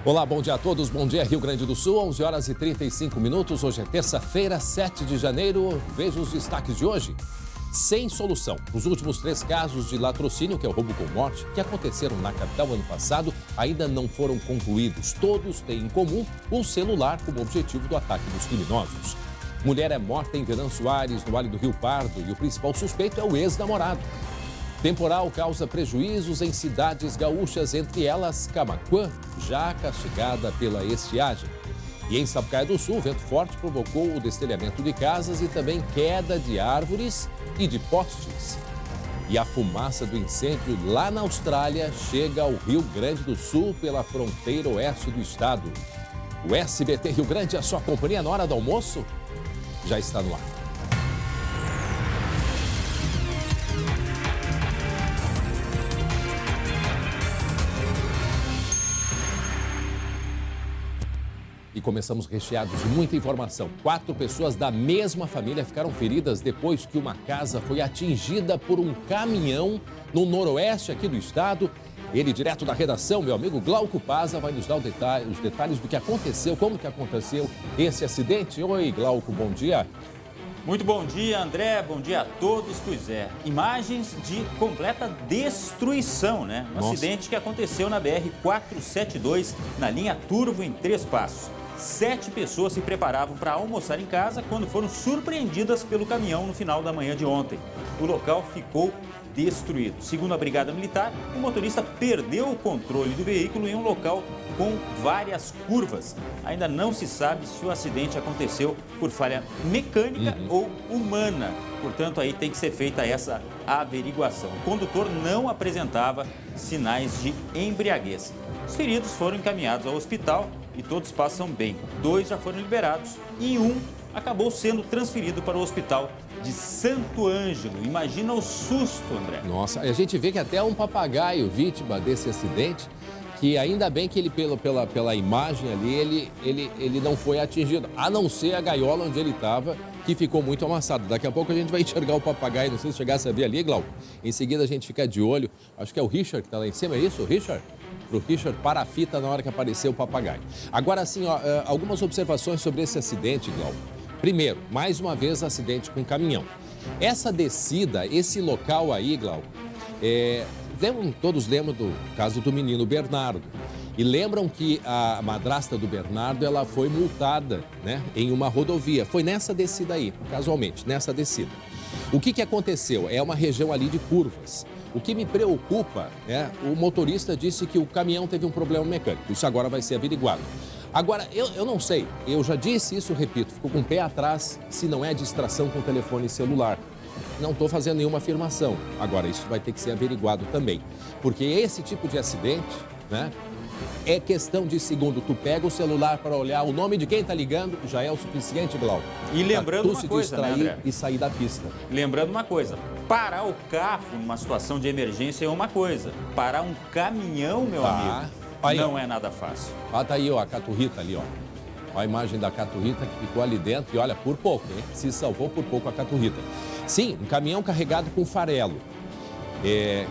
Olá, bom dia a todos. Bom dia, Rio Grande do Sul, 11 horas e 35 minutos. Hoje é terça-feira, 7 de janeiro. Veja os destaques de hoje. Sem solução. Os últimos 3 casos de latrocínio, que é o roubo com morte, que aconteceram na capital ano passado, ainda não foram concluídos. Todos têm em comum o celular como objetivo do ataque dos criminosos. Mulher é morta em Venâncio Soares, no Vale do Rio Pardo, e o principal suspeito é o ex-namorado. Temporal causa prejuízos em cidades gaúchas, entre elas Camaquã, já castigada pela estiagem. E em Sapucaia do Sul, o vento forte provocou o destelhamento de casas e também queda de árvores e de postes. E a fumaça do incêndio lá na Austrália chega ao Rio Grande do Sul pela fronteira oeste do estado. O SBT Rio Grande, a sua companhia na hora do almoço, já está no ar. E começamos recheados de muita informação. 4 pessoas da mesma família ficaram feridas depois que uma casa foi atingida por um caminhão no noroeste aqui do estado. Ele, direto da redação, meu amigo Glauco Paza, vai nos dar os detalhes do que aconteceu, como que aconteceu esse acidente. Oi, Glauco, bom dia. Muito bom dia, André. Bom dia a todos. Pois é, imagens de completa destruição, né? Um acidente que aconteceu na BR-472, na linha Turvo, em Três Passos. 7 pessoas se preparavam para almoçar em casa quando foram surpreendidas pelo caminhão no final da manhã de ontem. O local ficou destruído. Segundo a Brigada Militar, o motorista perdeu o controle do veículo em um local com várias curvas. Ainda não se sabe se o acidente aconteceu por falha mecânica ou humana. Portanto, aí tem que ser feita essa averiguação. O condutor não apresentava sinais de embriaguez. Os feridos foram encaminhados ao hospital e todos passam bem. 2 já foram liberados e um acabou sendo transferido para o hospital de Santo Ângelo. Imagina o susto, André. Nossa, a gente vê que até um papagaio vítima desse acidente, que ainda bem que ele, pela imagem ali, ele não foi atingido, a não ser a gaiola onde ele estava, que ficou muito amassado. Daqui a pouco a gente vai enxergar o papagaio, não sei se chegasse a ver ali, Glauco. Em seguida a gente fica de olho, acho que é o Richard que está lá em cima, é isso, Richard? Para o Richard para a fita na hora que apareceu o papagaio. Agora, assim, algumas observações sobre esse acidente, Glauco. Primeiro, mais uma vez, acidente com caminhão. Essa descida, esse local aí, Glauco, todos lembram do caso do menino Bernardo. E lembram que a madrasta do Bernardo, ela foi multada, né, em uma rodovia. Foi nessa descida aí, casualmente, nessa descida. O que aconteceu? É uma região ali de curvas. O que me preocupa é o motorista disse que o caminhão teve um problema mecânico. Isso agora vai ser averiguado. Agora, eu não sei, eu já disse isso, repito, fico com o pé atrás se não é distração com telefone celular. Não estou fazendo nenhuma afirmação. Agora, isso vai ter que ser averiguado também. Porque esse tipo de acidente, né, é questão de segundo. Tu pega o celular para olhar o nome de quem está ligando, já é o suficiente, Glauco. E lembrando uma se coisa, né, André? E sair da pista. Lembrando uma coisa, parar o carro numa situação de emergência é uma coisa. Parar um caminhão, meu amigo, aí, não é nada fácil. Ah, tá aí, ó, a Caturrita ali, ó. Olha a imagem da Caturrita que ficou ali dentro e olha, por pouco, hein? Se salvou por pouco a Caturrita. Sim, um caminhão carregado com farelo.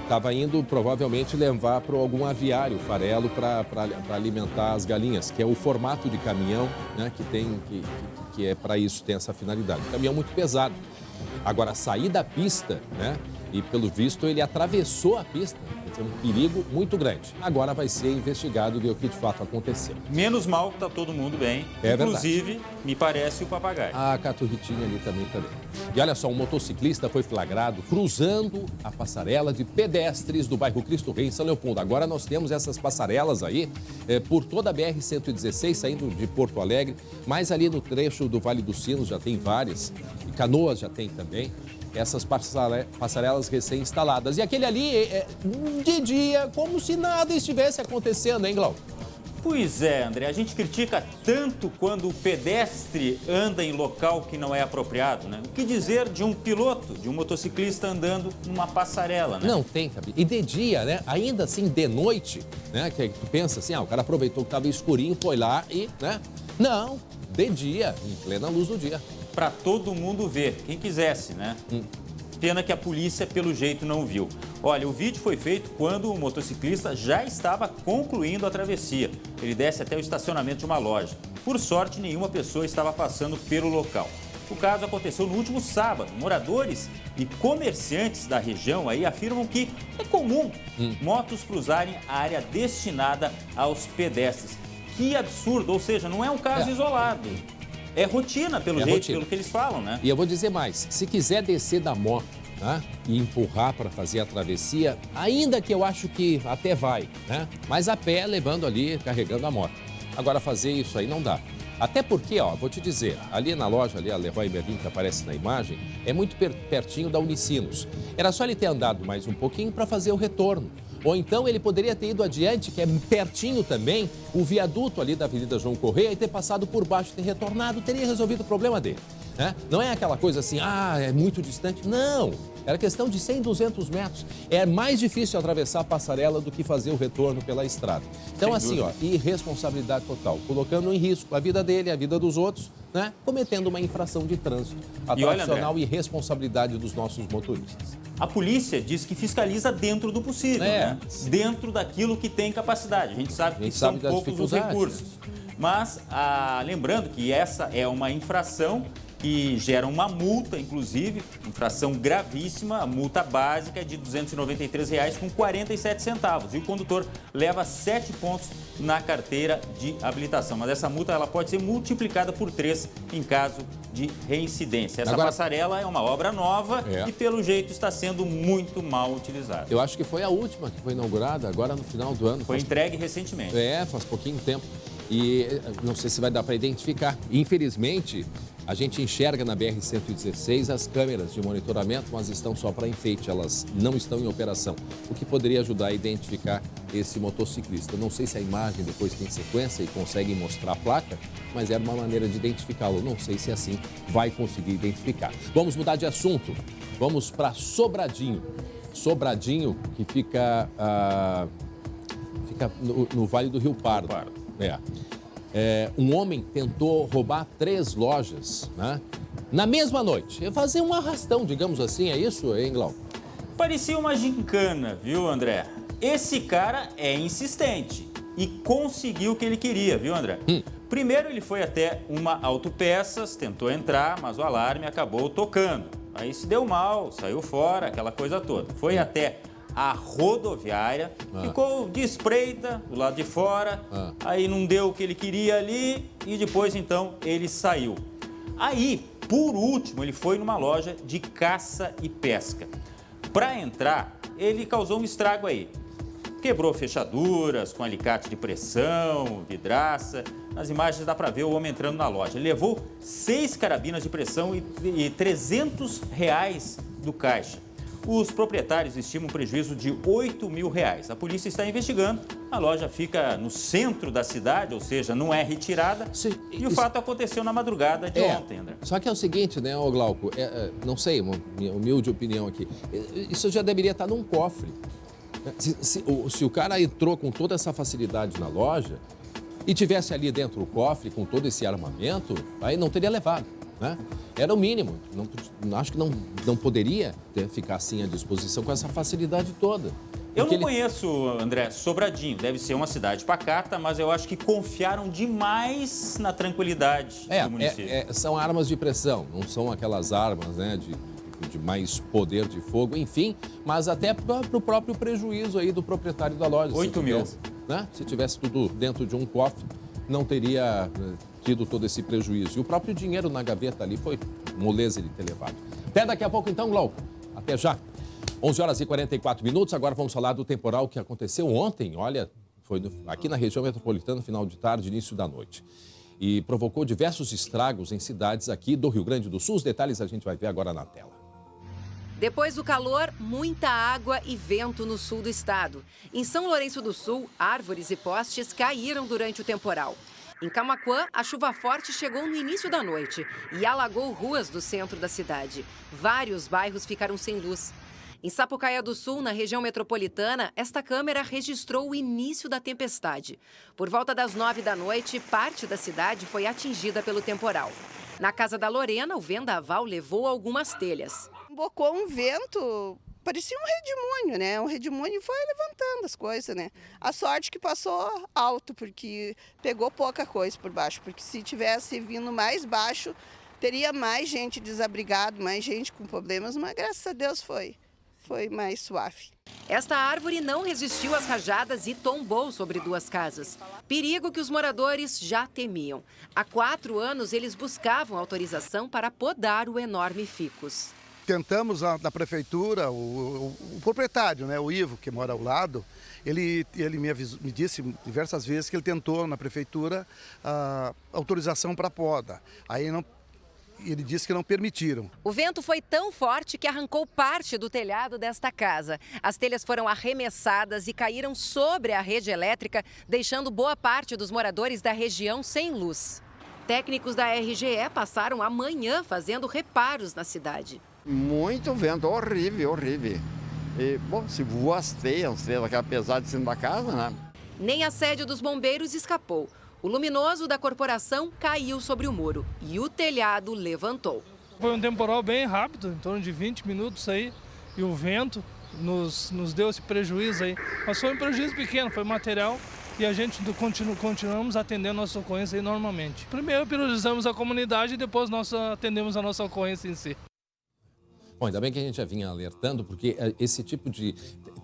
Estava indo provavelmente levar para algum aviário farelo para alimentar as galinhas, que é o formato de caminhão, né, que é para isso, tem essa finalidade. Um caminhão muito pesado. Agora, sair da pista, né, e pelo visto ele atravessou a pista, é um perigo muito grande. Agora vai ser investigado ver o que de fato aconteceu. Menos mal que está todo mundo bem, inclusive, verdade, me parece o papagaio. A Caturritinha ali também. E olha só, um motociclista foi flagrado cruzando a passarela de pedestres do bairro Cristo Rei, em São Leopoldo. Agora nós temos essas passarelas aí por toda a BR-116, saindo de Porto Alegre, mas ali no trecho do Vale dos Sinos já tem várias, e Canoas já tem também. Essas passarelas recém-instaladas. E aquele ali, de dia, como se nada estivesse acontecendo, hein, Glauco? Pois é, André, a gente critica tanto quando o pedestre anda em local que não é apropriado, né? O que dizer de um piloto, de um motociclista andando numa passarela, né? Não tem, sabe? E de dia, né? Ainda assim, de noite, né? Que tu pensa assim, o cara aproveitou que estava escurinho, foi lá e, né? Não, de dia, em plena luz do dia. Para todo mundo ver, quem quisesse, né? Pena que a polícia, pelo jeito, não viu. Olha, o vídeo foi feito quando o motociclista já estava concluindo a travessia. Ele desce até o estacionamento de uma loja. Por sorte, nenhuma pessoa estava passando pelo local. O caso aconteceu no último sábado. Moradores e comerciantes da região aí afirmam que é comum motos cruzarem a área destinada aos pedestres. Que absurdo, ou seja, não é um caso isolado. É rotina, pelo jeito, pelo que eles falam, né? E eu vou dizer mais, se quiser descer da moto, né, e empurrar para fazer a travessia, ainda que eu acho que até vai, né? Mas a pé, levando ali, carregando a moto. Agora, fazer isso aí não dá. Até porque, ó, vou te dizer, ali na loja, ali a Leroy Merlin, que aparece na imagem, é muito pertinho da Unicinos. Era só ele ter andado mais um pouquinho para fazer o retorno. Ou então ele poderia ter ido adiante, que é pertinho também, o viaduto ali da Avenida João Correia e ter passado por baixo, ter retornado, teria resolvido o problema dele. Né? Não é aquela coisa assim, é muito distante. Não, era questão de 100, 200 metros. É mais difícil atravessar a passarela do que fazer o retorno pela estrada. Então, assim, ó, irresponsabilidade total, colocando em risco a vida dele, a vida dos outros, né? Cometendo uma infração de trânsito. A tradicional irresponsabilidade dos nossos motoristas. A polícia diz que fiscaliza dentro do possível, né? Dentro daquilo que tem capacidade. A gente sabe que são poucos os recursos. Mas, lembrando que essa é uma infração que gera uma multa, inclusive, infração gravíssima, a multa básica é de R$ 293,47. E o condutor leva 7 pontos na carteira de habilitação. Mas essa multa ela pode ser multiplicada por 3 em caso de reincidência. Essa passarela é uma obra nova e, pelo jeito, está sendo muito mal utilizada. Eu acho que foi a última que foi inaugurada agora no final do ano. Foi entregue recentemente. Faz pouquinho tempo. E não sei se vai dar para identificar. Infelizmente, a gente enxerga na BR-116 as câmeras de monitoramento, mas estão só para enfeite, elas não estão em operação, o que poderia ajudar a identificar esse motociclista. Não sei se a imagem depois tem sequência e consegue mostrar a placa, mas era uma maneira de identificá-lo. Não sei se assim vai conseguir identificar. Vamos mudar de assunto. Vamos para Sobradinho. Sobradinho, que fica no Vale do Rio Pardo. Um homem tentou roubar 3 lojas, né? Na mesma noite. Fazer um arrastão, digamos assim, é isso, hein, Glauco? Parecia uma gincana, viu, André? Esse cara é insistente e conseguiu o que ele queria, viu, André? Primeiro ele foi até uma autopeças, tentou entrar, mas o alarme acabou tocando. Aí se deu mal, saiu fora, aquela coisa toda. Foi até a rodoviária, ficou de espreita do lado de fora, aí não deu o que ele queria ali e depois, então, ele saiu. Aí, por último, ele foi numa loja de caça e pesca. Para entrar, ele causou um estrago aí. Quebrou fechaduras com alicate de pressão, vidraça. Nas imagens dá para ver o homem entrando na loja. Ele levou 6 carabinas de pressão e R$ 300 do caixa. Os proprietários estimam um prejuízo de R$ 8.000. A polícia está investigando. A loja fica no centro da cidade, ou seja, não é retirada. E o fato aconteceu na madrugada de ontem, André. Só que é o seguinte, né, Glauco? Não sei, uma minha humilde opinião aqui. Isso já deveria estar num cofre. Se o cara entrou com toda essa facilidade na loja e tivesse ali dentro o cofre com todo esse armamento, aí não teria levado. Né? Era o mínimo. Acho que não poderia ficar assim à disposição com essa facilidade toda. Eu não conheço, André, Sobradinho. Deve ser uma cidade pacata, mas eu acho que confiaram demais na tranquilidade do município. São armas de pressão, não são aquelas armas, né, de mais poder de fogo, enfim, mas até para o próprio prejuízo aí do proprietário da loja. 8.000. Né? Se tivesse tudo dentro de um cofre, não teria tido todo esse prejuízo. E o próprio dinheiro na gaveta ali foi moleza ele ter levado. Até daqui a pouco então, Glauco. Até já. 11h44. Agora vamos falar do temporal que aconteceu ontem. Olha, foi aqui na região metropolitana, final de tarde, início da noite. E provocou diversos estragos em cidades aqui do Rio Grande do Sul. Os detalhes a gente vai ver agora na tela. Depois do calor, muita água e vento no sul do estado. Em São Lourenço do Sul, árvores e postes caíram durante o temporal. Em Camaquã, a chuva forte chegou no início da noite e alagou ruas do centro da cidade. Vários bairros ficaram sem luz. Em Sapucaia do Sul, na região metropolitana, esta câmera registrou o início da tempestade. Por volta das 9 da noite, parte da cidade foi atingida pelo temporal. Na casa da Lorena, o vendaval levou algumas telhas. Embocou um vento parecia um redimúnio, né? Um redimúnio foi levantando as coisas, né? A sorte que passou alto, porque pegou pouca coisa por baixo, porque se tivesse vindo mais baixo, teria mais gente desabrigada, mais gente com problemas, mas graças a Deus foi mais suave. Esta árvore não resistiu às rajadas e tombou sobre 2 casas. Perigo que os moradores já temiam. Há 4 anos, eles buscavam autorização para podar o enorme ficus. Tentamos na prefeitura, o proprietário, né, o Ivo, que mora ao lado, ele me disse diversas vezes que ele tentou na prefeitura autorização para poda. Aí ele disse que não permitiram. O vento foi tão forte que arrancou parte do telhado desta casa. As telhas foram arremessadas e caíram sobre a rede elétrica, deixando boa parte dos moradores da região sem luz. Técnicos da RGE passaram a manhã fazendo reparos na cidade. Muito vento, horrível, horrível. E, bom, se voa as teias, aquela pesada de cima da casa, né? Nem a sede dos bombeiros escapou. O luminoso da corporação caiu sobre o muro e o telhado levantou. Foi um temporal bem rápido, em torno de 20 minutos aí, e o vento nos deu esse prejuízo aí. Mas foi um prejuízo pequeno, foi material, e a gente continuamos atendendo a nossa ocorrência aí normalmente. Primeiro priorizamos a comunidade e depois nós atendemos a nossa ocorrência em si. Bom, ainda bem que a gente já vinha alertando, porque esse tipo de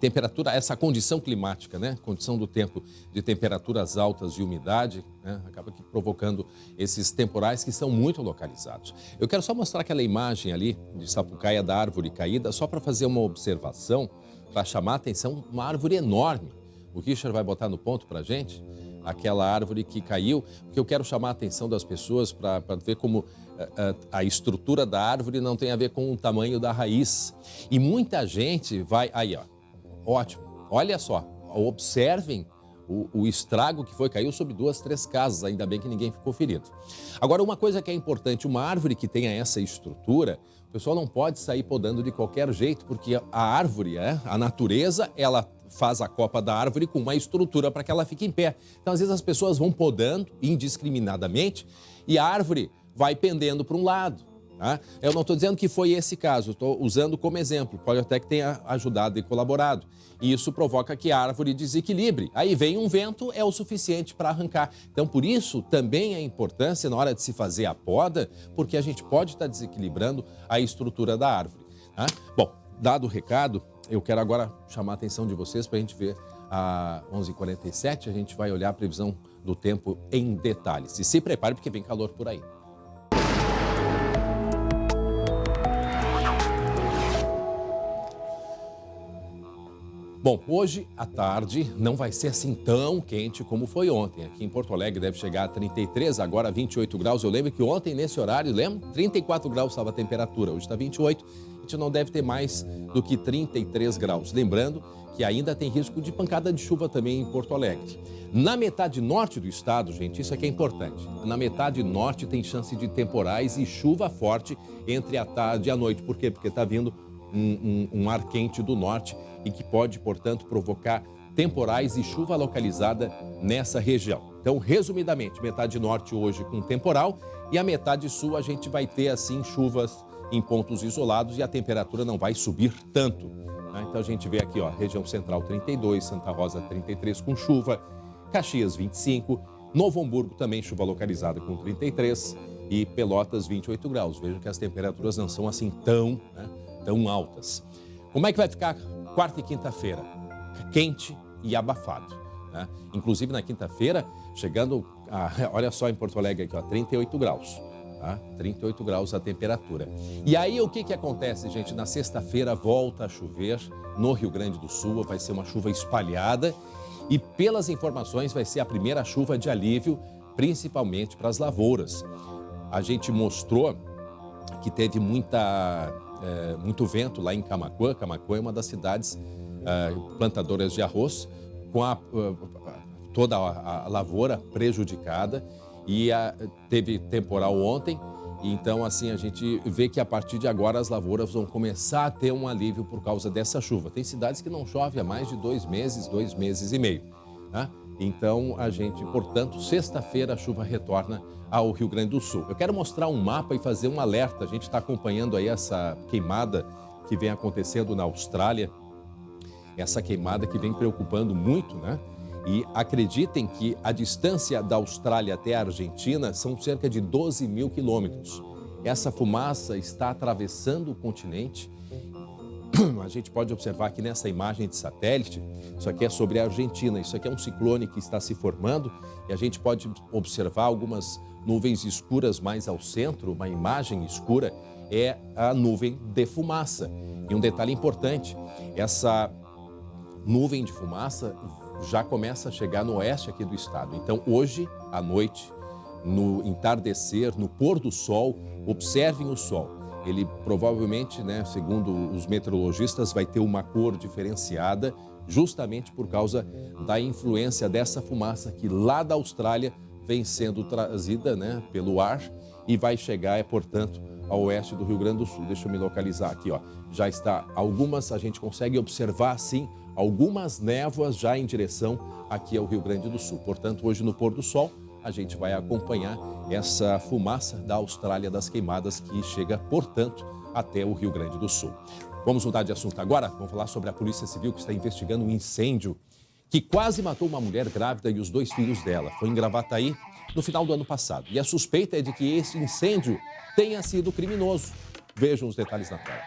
temperatura, essa condição climática, né? Condição do tempo de temperaturas altas e umidade, né? Acaba aqui provocando esses temporais que são muito localizados. Eu quero só mostrar aquela imagem ali de Sapucaia da árvore caída, só para fazer uma observação, para chamar a atenção, uma árvore enorme. O Richard vai botar no ponto para a gente aquela árvore que caiu, porque eu quero chamar a atenção das pessoas para ver como a estrutura da árvore não tem a ver com o tamanho da raiz. E muita gente vai... Aí, ó, ótimo. Olha só, observem o estrago que foi, caiu sobre 2, 3 casas, ainda bem que ninguém ficou ferido. Agora, uma coisa que é importante, uma árvore que tenha essa estrutura, o pessoal não pode sair podando de qualquer jeito, porque a árvore, a natureza, ela faz a copa da árvore com uma estrutura para que ela fique em pé. Então, às vezes, as pessoas vão podando indiscriminadamente e a árvore vai pendendo para um lado. Tá? Eu não estou dizendo que foi esse caso, estou usando como exemplo, pode até que tenha ajudado e colaborado. E isso provoca que a árvore desequilibre. Aí vem um vento, é o suficiente para arrancar. Então, por isso, também a importância na hora de se fazer a poda, porque a gente pode estar desequilibrando a estrutura da árvore. Tá? Bom, dado o recado, eu quero agora chamar a atenção de vocês para a gente ver a 11h47, a gente vai olhar a previsão do tempo em detalhes. E se prepare porque vem calor por aí. Bom, hoje à tarde não vai ser assim tão quente como foi ontem. Aqui em Porto Alegre deve chegar a 33, agora 28 graus. Eu lembro que ontem, nesse horário, 34 graus estava a temperatura. Hoje está 28, a gente não deve ter mais do que 33 graus. Lembrando que ainda tem risco de pancada de chuva também em Porto Alegre. Na metade norte do estado, gente, isso aqui é importante. Na metade norte tem chance de temporais e chuva forte entre a tarde e a noite. Por quê? Porque está vindo um ar quente do norte e que pode, portanto, provocar temporais e chuva localizada nessa região. Então, resumidamente, metade norte hoje com temporal e a metade sul a gente vai ter, assim, chuvas em pontos isolados e a temperatura não vai subir tanto. Né? Então, a gente vê aqui, ó, região central 32, Santa Rosa 33 com chuva, Caxias 25, Novo Hamburgo também chuva localizada com 33 e Pelotas 28 graus. Vejam que as temperaturas não são assim tão altas. Como é que vai ficar quarta e quinta-feira? Quente e abafado. Né? Inclusive na quinta-feira, chegando olha só em Porto Alegre aqui, ó, 38 graus. Tá? 38 graus a temperatura. E aí o que acontece, gente? Na sexta-feira volta a chover no Rio Grande do Sul, vai ser uma chuva espalhada e pelas informações vai ser a primeira chuva de alívio, principalmente para as lavouras. A gente mostrou que teve muito vento lá em Camaquã. Camaquã é uma das cidades plantadoras de arroz, com toda a lavoura prejudicada e teve temporal ontem. Então, assim, a gente vê que a partir de agora as lavouras vão começar a ter um alívio por causa dessa chuva. Tem cidades que não chove há mais de 2 meses, 2 meses e meio. Tá? Então, a gente, portanto, sexta-feira a chuva retorna ao Rio Grande do Sul. Eu quero mostrar um mapa e fazer um alerta. A gente está acompanhando aí essa queimada que vem acontecendo na Austrália, essa queimada que vem preocupando muito, né? E acreditem que a distância da Austrália até a Argentina são cerca de 12 mil quilômetros. Essa fumaça está atravessando o continente. A gente pode observar aqui nessa imagem de satélite, isso aqui é sobre a Argentina, isso aqui é um ciclone que está se formando e a gente pode observar algumas nuvens escuras mais ao centro. Uma imagem escura é a nuvem de fumaça. E um detalhe importante, essa nuvem de fumaça já começa a chegar no oeste aqui do estado. Então, hoje à noite, no entardecer, no pôr do sol, observem o sol. Ele provavelmente, né, segundo os meteorologistas, vai ter uma cor diferenciada justamente por causa da influência dessa fumaça que lá da Austrália vem sendo trazida, né, pelo ar e vai chegar, portanto, ao oeste do Rio Grande do Sul. Deixa eu me localizar aqui, ó. Já está algumas, a gente consegue observar, sim, algumas névoas já em direção aqui ao Rio Grande do Sul. Portanto, hoje no pôr do sol, a gente vai acompanhar essa fumaça da Austrália das queimadas que chega, portanto, até o Rio Grande do Sul. Vamos mudar de assunto agora? Vamos falar sobre a Polícia Civil que está investigando um incêndio que quase matou uma mulher grávida e os 2 filhos dela. Foi em Gravataí no final do ano passado. E a suspeita é de que esse incêndio tenha sido criminoso. Vejam os detalhes na tela.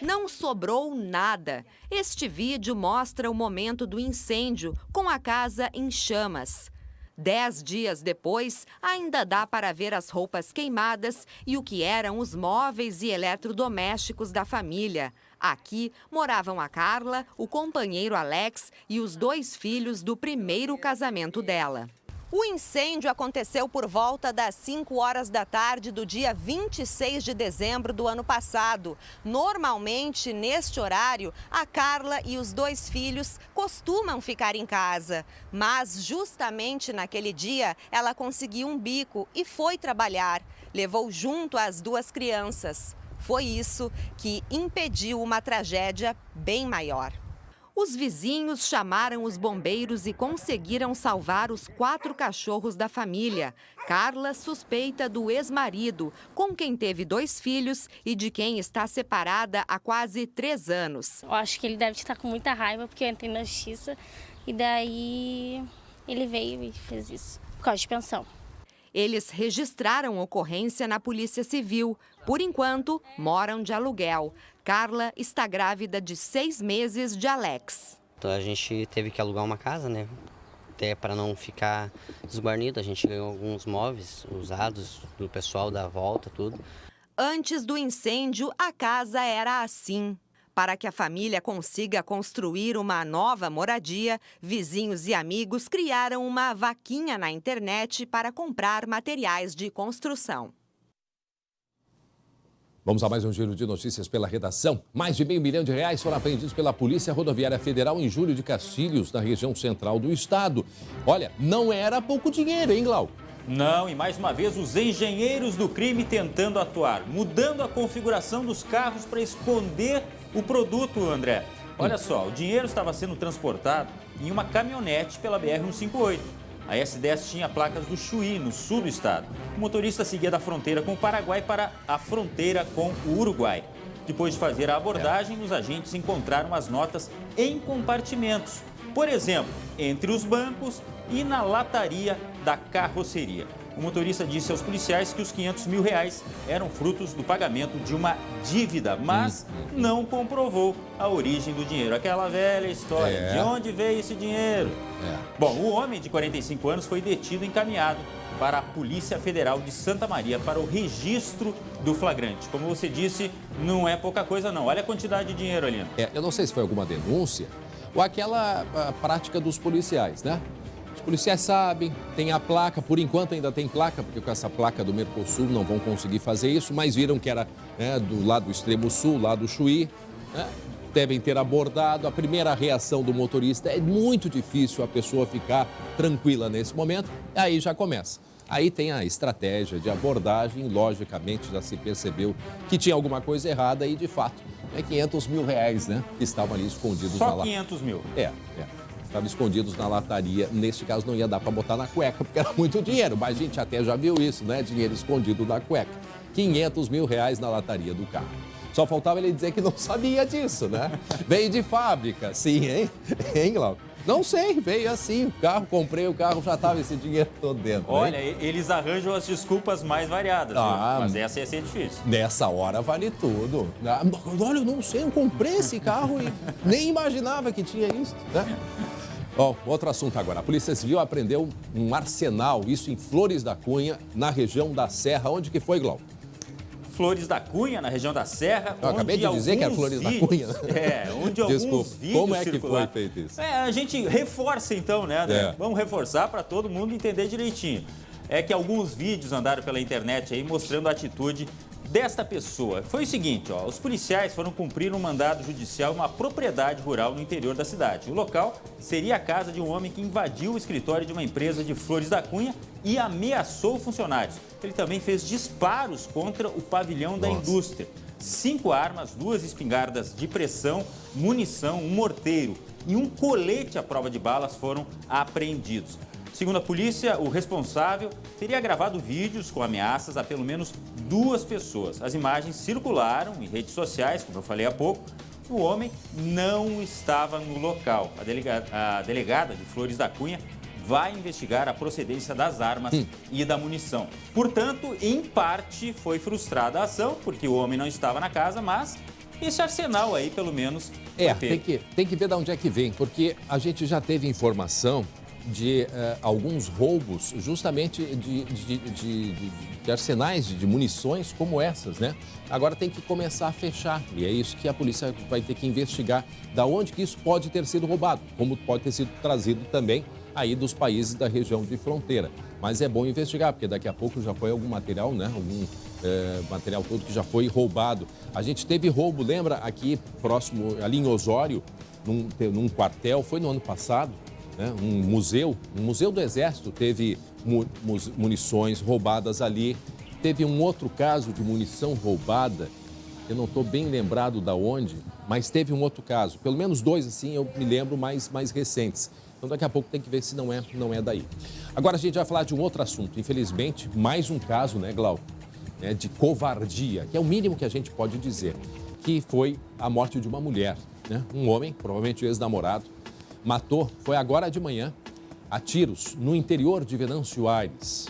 Não sobrou nada. Este vídeo mostra o momento do incêndio, com a casa em chamas. 10 dias depois, ainda dá para ver as roupas queimadas e o que eram os móveis e eletrodomésticos da família. Aqui moravam a Carla, o companheiro Alex e os 2 filhos do primeiro casamento dela. O incêndio aconteceu por volta das 5 horas da tarde do dia 26 de dezembro do ano passado. Normalmente, neste horário, a Carla e os 2 filhos costumam ficar em casa. Mas, justamente naquele dia, ela conseguiu um bico e foi trabalhar. Levou junto as 2 crianças. Foi isso que impediu uma tragédia bem maior. Os vizinhos chamaram os bombeiros e conseguiram salvar os 4 cachorros da família. Carla suspeita do ex-marido, com quem teve 2 filhos e de quem está separada há quase 3 anos. Eu acho que ele deve estar com muita raiva porque eu entrei na justiça e daí ele veio e fez isso por causa de pensão. Eles registraram ocorrência na Polícia Civil. Por enquanto, moram de aluguel. Carla está grávida de 6 meses de Alex. Então a gente teve que alugar uma casa, né? Até para não ficar desguarnido. A gente ganhou alguns móveis usados do pessoal da volta, tudo. Antes do incêndio, a casa era assim. Para que a família consiga construir uma nova moradia, vizinhos e amigos criaram uma vaquinha na internet para comprar materiais de construção. Vamos a mais um giro de notícias pela redação. Mais de R$500 mil foram apreendidos pela Polícia Rodoviária Federal em Júlio de Castilhos, na região central do estado. Olha, não era pouco dinheiro, hein, Glauco? Não, e mais uma vez os engenheiros do crime tentando atuar, mudando a configuração dos carros para esconder o produto, André. Olha só, o dinheiro estava sendo transportado em uma caminhonete pela BR-158. A S10 tinha placas do Chuí, no sul do estado. O motorista seguia da fronteira com o Paraguai para a fronteira com o Uruguai. Depois de fazer a abordagem, os agentes encontraram as notas em compartimentos. Por exemplo, entre os bancos e na lataria da carroceria. O motorista disse aos policiais que os R$500 mil eram frutos do pagamento de uma dívida, mas não comprovou a origem do dinheiro. Aquela velha história, de onde veio esse dinheiro? Bom, o homem de 45 anos foi detido e encaminhado para a Polícia Federal de Santa Maria para o registro do flagrante. Como você disse, não é pouca coisa não. Olha a quantidade de dinheiro ali. Eu não sei se foi alguma denúncia ou aquela prática dos policiais, né? Os policiais sabem, tem a placa, por enquanto ainda tem placa, porque com essa placa do Mercosul não vão conseguir fazer isso, mas viram que era do lado do extremo sul, lá do Chuí, né? Devem ter abordado. A primeira reação do motorista é muito difícil a pessoa ficar tranquila nesse momento, aí já começa. Aí tem a estratégia de abordagem, logicamente já se percebeu que tinha alguma coisa errada e de fato é R$500 mil, né? Que estavam ali escondidos Só na 500 mil. Estavam escondidos na lataria. Neste caso, não ia dar para botar na cueca, porque era muito dinheiro. Mas a gente até já viu isso, né? Dinheiro escondido na cueca. R$500 mil na lataria do carro. Só faltava ele dizer que não sabia disso, né? Veio de fábrica, sim, hein? Hein, Glauco? Não sei, veio assim, o carro, comprei o carro, já estava esse dinheiro todo dentro. Olha, hein? eles arranjam as desculpas mais variadas, viu? Mas essa ia ser difícil. Nessa hora vale tudo. Olha, eu não sei, eu comprei esse carro e nem imaginava que tinha isso, né? Outro assunto agora. A Polícia Civil apreendeu um arsenal, isso em Flores da Cunha, na região da Serra. Onde que foi, Glauco? Flores da Cunha, na região da Serra. Eu acabei de dizer que era Flores da Cunha. Onde alguns vídeos como é que circularam. foi feito isso? A gente reforça então, né, André? Vamos reforçar para todo mundo entender direitinho. É que alguns vídeos andaram pela internet aí mostrando a atitude desta pessoa. Foi o seguinte, os policiais foram cumprir um mandado judicial em uma propriedade rural no interior da cidade. O local seria a casa de um homem que invadiu o escritório de uma empresa de Flores da Cunha e ameaçou funcionários. Ele também fez disparos contra o pavilhão da indústria. 5 armas, 2 espingardas de pressão, munição, um morteiro e um colete à prova de balas foram apreendidos. Segundo a polícia, o responsável teria gravado vídeos com ameaças a pelo menos 2 pessoas. As imagens circularam em redes sociais, como eu falei há pouco. O homem não estava no local. A delegada de Flores da Cunha vai investigar a procedência das armas e da munição. Portanto, em parte, foi frustrada a ação, porque o homem não estava na casa, mas esse arsenal aí, pelo menos, foi pego. Tem que ver de onde é que vem, porque a gente já teve informação de alguns roubos justamente de arsenais de munições como essas, né? Agora tem que começar a fechar e é isso que a polícia vai ter que investigar, da onde que isso pode ter sido roubado, como pode ter sido trazido também aí dos países da região de fronteira. Mas é bom investigar, porque daqui a pouco já foi algum material, né? Algum material todo que já foi roubado. A gente teve roubo, lembra, aqui próximo, ali em Osório, num quartel, foi no ano passado, né? Um museu do Exército teve munições roubadas ali. Teve um outro caso de munição roubada, eu não estou bem lembrado da onde, mas teve um outro caso. Pelo menos 2, assim, eu me lembro, mais recentes. Então, daqui a pouco tem que ver se não é daí. Agora, a gente vai falar de um outro assunto. Infelizmente, mais um caso, né, Glauco, de covardia, que é o mínimo que a gente pode dizer, que foi a morte de uma mulher, né? Um homem, provavelmente ex-namorado, matou, foi agora de manhã, a tiros, no interior de Venâncio Aires.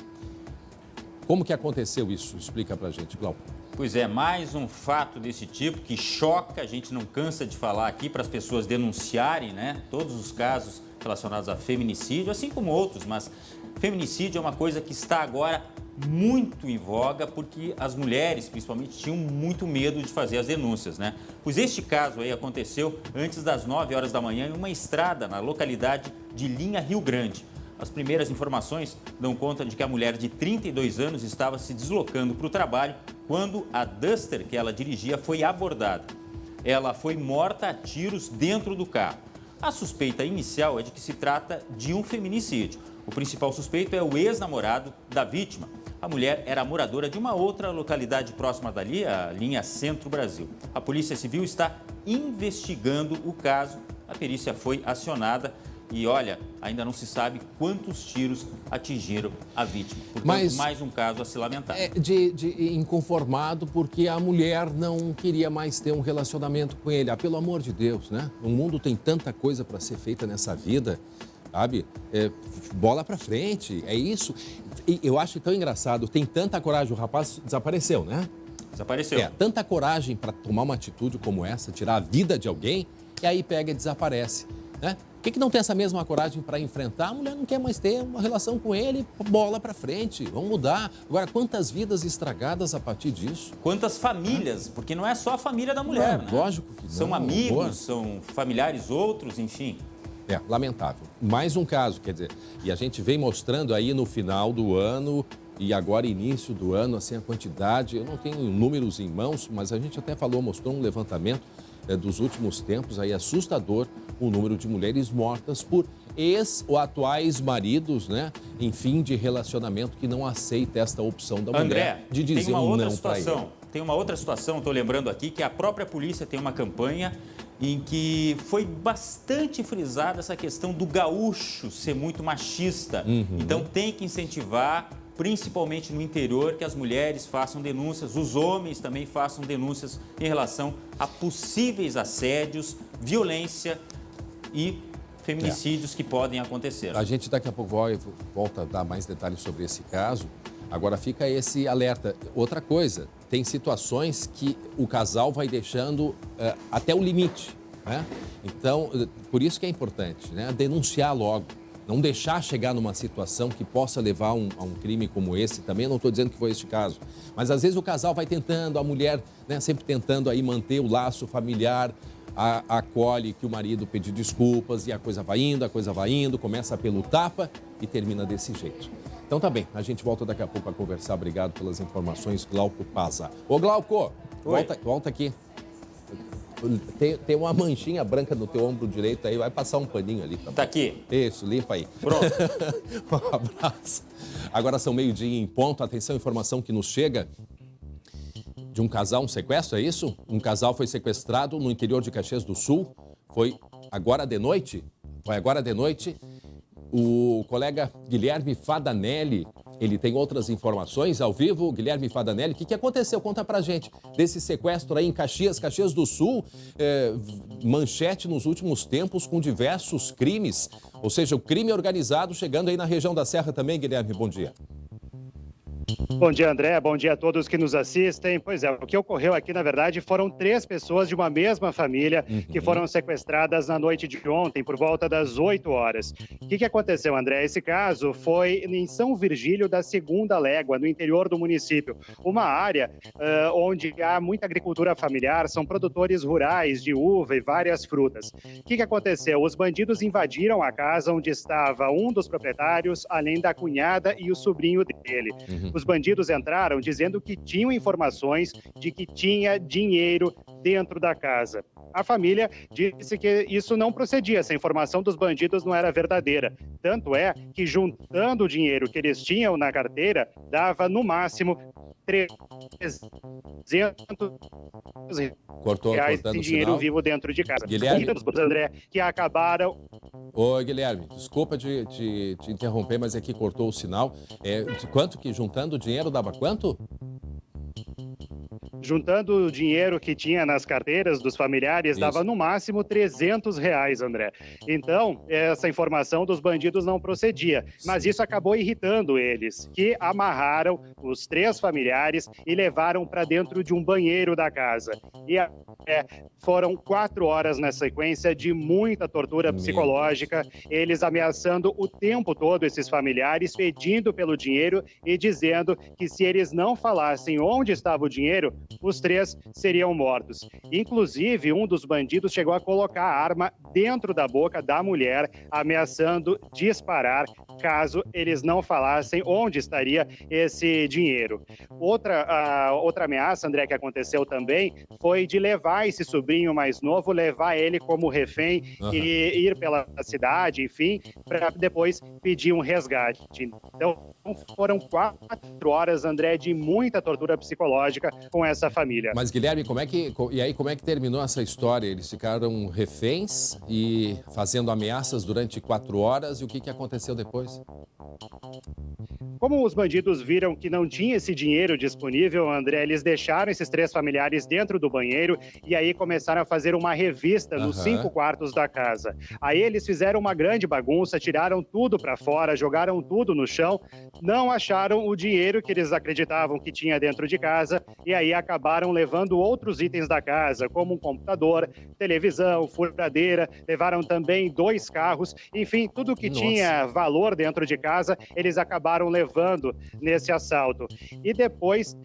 Como que aconteceu isso? Explica pra gente, Glauco. Pois é, mais um fato desse tipo que choca, a gente não cansa de falar aqui para as pessoas denunciarem, né? Todos os casos relacionados a feminicídio, assim como outros, mas feminicídio é uma coisa que está agora muito em voga porque as mulheres, principalmente, tinham muito medo de fazer as denúncias, né? Pois este caso aí aconteceu antes das 9 horas da manhã em uma estrada na localidade de Linha Rio Grande. As primeiras informações dão conta de que a mulher de 32 anos estava se deslocando para o trabalho quando a Duster que ela dirigia foi abordada. Ela foi morta a tiros dentro do carro. A suspeita inicial é de que se trata de um feminicídio. O principal suspeito é o ex-namorado da vítima. A mulher era moradora de uma outra localidade próxima dali, a linha Centro-Brasil. A Polícia Civil está investigando o caso. A perícia foi acionada e, olha, ainda não se sabe quantos tiros atingiram a vítima. Portanto, mais um caso a se lamentar. Inconformado porque a mulher não queria mais ter um relacionamento com ele. Pelo amor de Deus, né? O mundo tem tanta coisa para ser feita nessa vida. Sabe? Bola pra frente, é isso. E eu acho tão engraçado, tem tanta coragem, o rapaz desapareceu, né? Desapareceu. Tanta coragem para tomar uma atitude como essa, tirar a vida de alguém, e aí pega e desaparece, né? Por que não tem essa mesma coragem para enfrentar? A mulher não quer mais ter uma relação com ele, bola pra frente, vamos mudar. Agora, quantas vidas estragadas a partir disso? Quantas famílias, porque não é só a família da mulher, né? Lógico que não. São amigos, são familiares outros, enfim. Lamentável. Mais um caso, quer dizer, e a gente vem mostrando aí no final do ano e agora início do ano, assim, a quantidade, eu não tenho números em mãos, mas a gente até mostrou um levantamento dos últimos tempos, aí assustador, o número de mulheres mortas por ex ou atuais maridos, né, em fim de relacionamento que não aceita esta opção da mulher de dizer um não para ele. Tem uma outra situação, estou lembrando aqui, que a própria polícia tem uma campanha em que foi bastante frisada essa questão do gaúcho ser muito machista. Então tem que incentivar principalmente no interior, que as mulheres façam denúncias, os homens também façam denúncias em relação a possíveis assédios, violência e feminicídios que podem acontecer. A gente daqui a pouco volta a dar mais detalhes sobre esse caso. Agora fica esse alerta. Outra coisa, tem situações que o casal vai deixando até o limite, né? Então, por isso que é importante, né? Denunciar logo. Não deixar chegar numa situação que possa levar a um crime como esse. Também não estou dizendo que foi este caso. Mas às vezes o casal vai tentando, a mulher, né, sempre tentando aí manter o laço familiar, acolhe que o marido pediu desculpas e a coisa vai indo, começa pelo tapa e termina desse jeito. Então tá bem, a gente volta daqui a pouco a conversar. Obrigado pelas informações, Glauco Pazza. Ô Glauco, volta aqui. Tem uma manchinha branca no teu ombro direito aí, vai passar um paninho ali. Tá aqui. Isso, limpa aí. Pronto. Um abraço. Agora são 12:00 em ponto. Atenção, informação que nos chega de um casal, um sequestro, é isso? Um casal foi sequestrado no interior de Caxias do Sul. Foi agora de noite. O colega Guilherme Fadanelli, ele tem outras informações ao vivo. Guilherme Fadanelli, o que aconteceu? Conta pra gente desse sequestro aí em Caxias do Sul. Manchete nos últimos tempos com diversos crimes, ou seja, o crime organizado chegando aí na região da Serra também. Guilherme, bom dia. Bom dia, André. Bom dia a todos que nos assistem. Pois é, o que ocorreu aqui, na verdade, foram 3 pessoas de uma mesma família que foram sequestradas na noite de ontem, por volta das 8 horas. O que aconteceu, André? Esse caso foi em São Virgílio da Segunda Légua, no interior do município. Uma área onde há muita agricultura familiar, são produtores rurais de uva e várias frutas. O que aconteceu? Os bandidos invadiram a casa onde estava um dos proprietários, além da cunhada e o sobrinho dele. Os bandidos entraram dizendo que tinham informações de que tinha dinheiro dentro da casa. A família disse que isso não procedia, essa informação dos bandidos não era verdadeira. Tanto é que, juntando o dinheiro que eles tinham na carteira, dava no máximo 300 reais de dinheiro vivo dentro de casa. Guilherme, André, que acabaram... Ô, Guilherme, desculpa te interromper, mas aqui cortou o sinal. De quanto que juntando o dinheiro dava quanto? Juntando o dinheiro que tinha nas carteiras dos familiares, dava no máximo 300 reais, André. Então, essa informação dos bandidos não procedia, mas isso acabou irritando eles, que amarraram os 3 familiares e levaram para dentro de um banheiro da casa. E foram 4 horas na sequência de muita tortura psicológica, eles ameaçando o tempo todo esses familiares, pedindo pelo dinheiro e dizendo que se eles não falassem onde estava o dinheiro, os 3 seriam mortos. Inclusive, um dos bandidos chegou a colocar a arma dentro da boca da mulher, ameaçando disparar caso eles não falassem onde estaria esse dinheiro. Outra ameaça, André, que aconteceu também, foi de levar esse sobrinho mais novo, levar ele como refém e ir pela cidade, enfim, para depois pedir um resgate. Então, foram 4 horas, André, de muita tortura psicológica com essa família. Mas, Guilherme, como é que terminou essa história? Eles ficaram reféns e fazendo ameaças durante 4 horas, e o que aconteceu depois? Como os bandidos viram que não tinha esse dinheiro disponível, André, eles deixaram esses 3 familiares dentro do banheiro e aí começaram a fazer uma revista nos 5 quartos da casa. Aí eles fizeram uma grande bagunça, tiraram tudo para fora, jogaram tudo no chão, não acharam o dinheiro que eles acreditavam que tinha dentro de casa e aí acabaram levando outros itens da casa, como um computador, televisão, furadeira, levaram também 2 carros, enfim, tudo que tinha valor dentro de casa, eles acabaram levando nesse assalto. E depois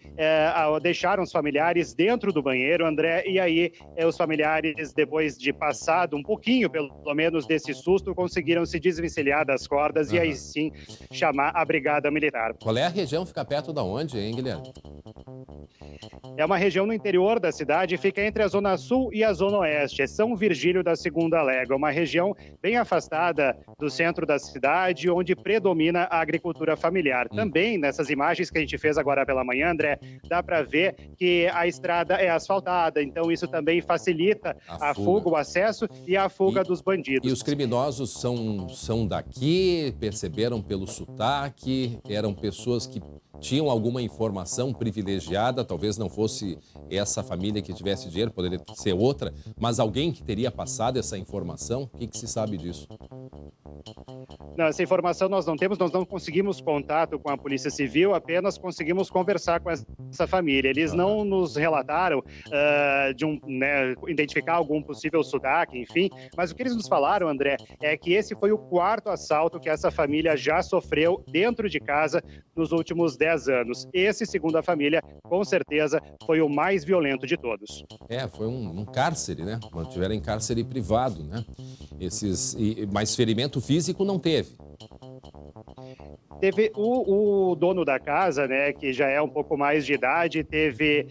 deixaram os familiares dentro do banheiro, André, e aí os familiares, depois de passado um pouquinho, pelo menos, desse susto, conseguiram se desvencilhar das cordas e aí sim chamar a brigada militar. Qual é a região? Fica perto da onde, hein, Guilherme? É uma região no interior da cidade, fica entre a Zona Sul e a Zona Oeste. É São Virgílio da Segunda Légua, uma região bem afastada do centro da cidade, onde predomina a agricultura familiar. Também, nessas imagens que a gente fez agora pela manhã, André, dá para ver que a estrada é asfaltada, então isso também facilita a fuga, o acesso e a fuga dos bandidos. E os criminosos são daqui, perceberam pelo sotaque, eram pessoas que tinham alguma informação privilegiada, talvez não fosse essa família que tivesse dinheiro, poderia ser outra, mas alguém que teria passado essa informação? O que se sabe disso? Não, essa informação nós não temos, nós não conseguimos contato com a Polícia Civil, apenas conseguimos conversar com essa família. Eles não nos relataram identificar algum possível sotaque, enfim, mas o que eles nos falaram, André, é que esse foi o 4º assalto que essa família já sofreu dentro de casa nos últimos 10 anos. Esse, segundo a família, com certeza foi o mais violento de todos. Foi um cárcere, né? Mantiveram em cárcere privado, né? Mas ferimento físico não teve. Teve o dono da casa, né, que já é um pouco mais de idade, teve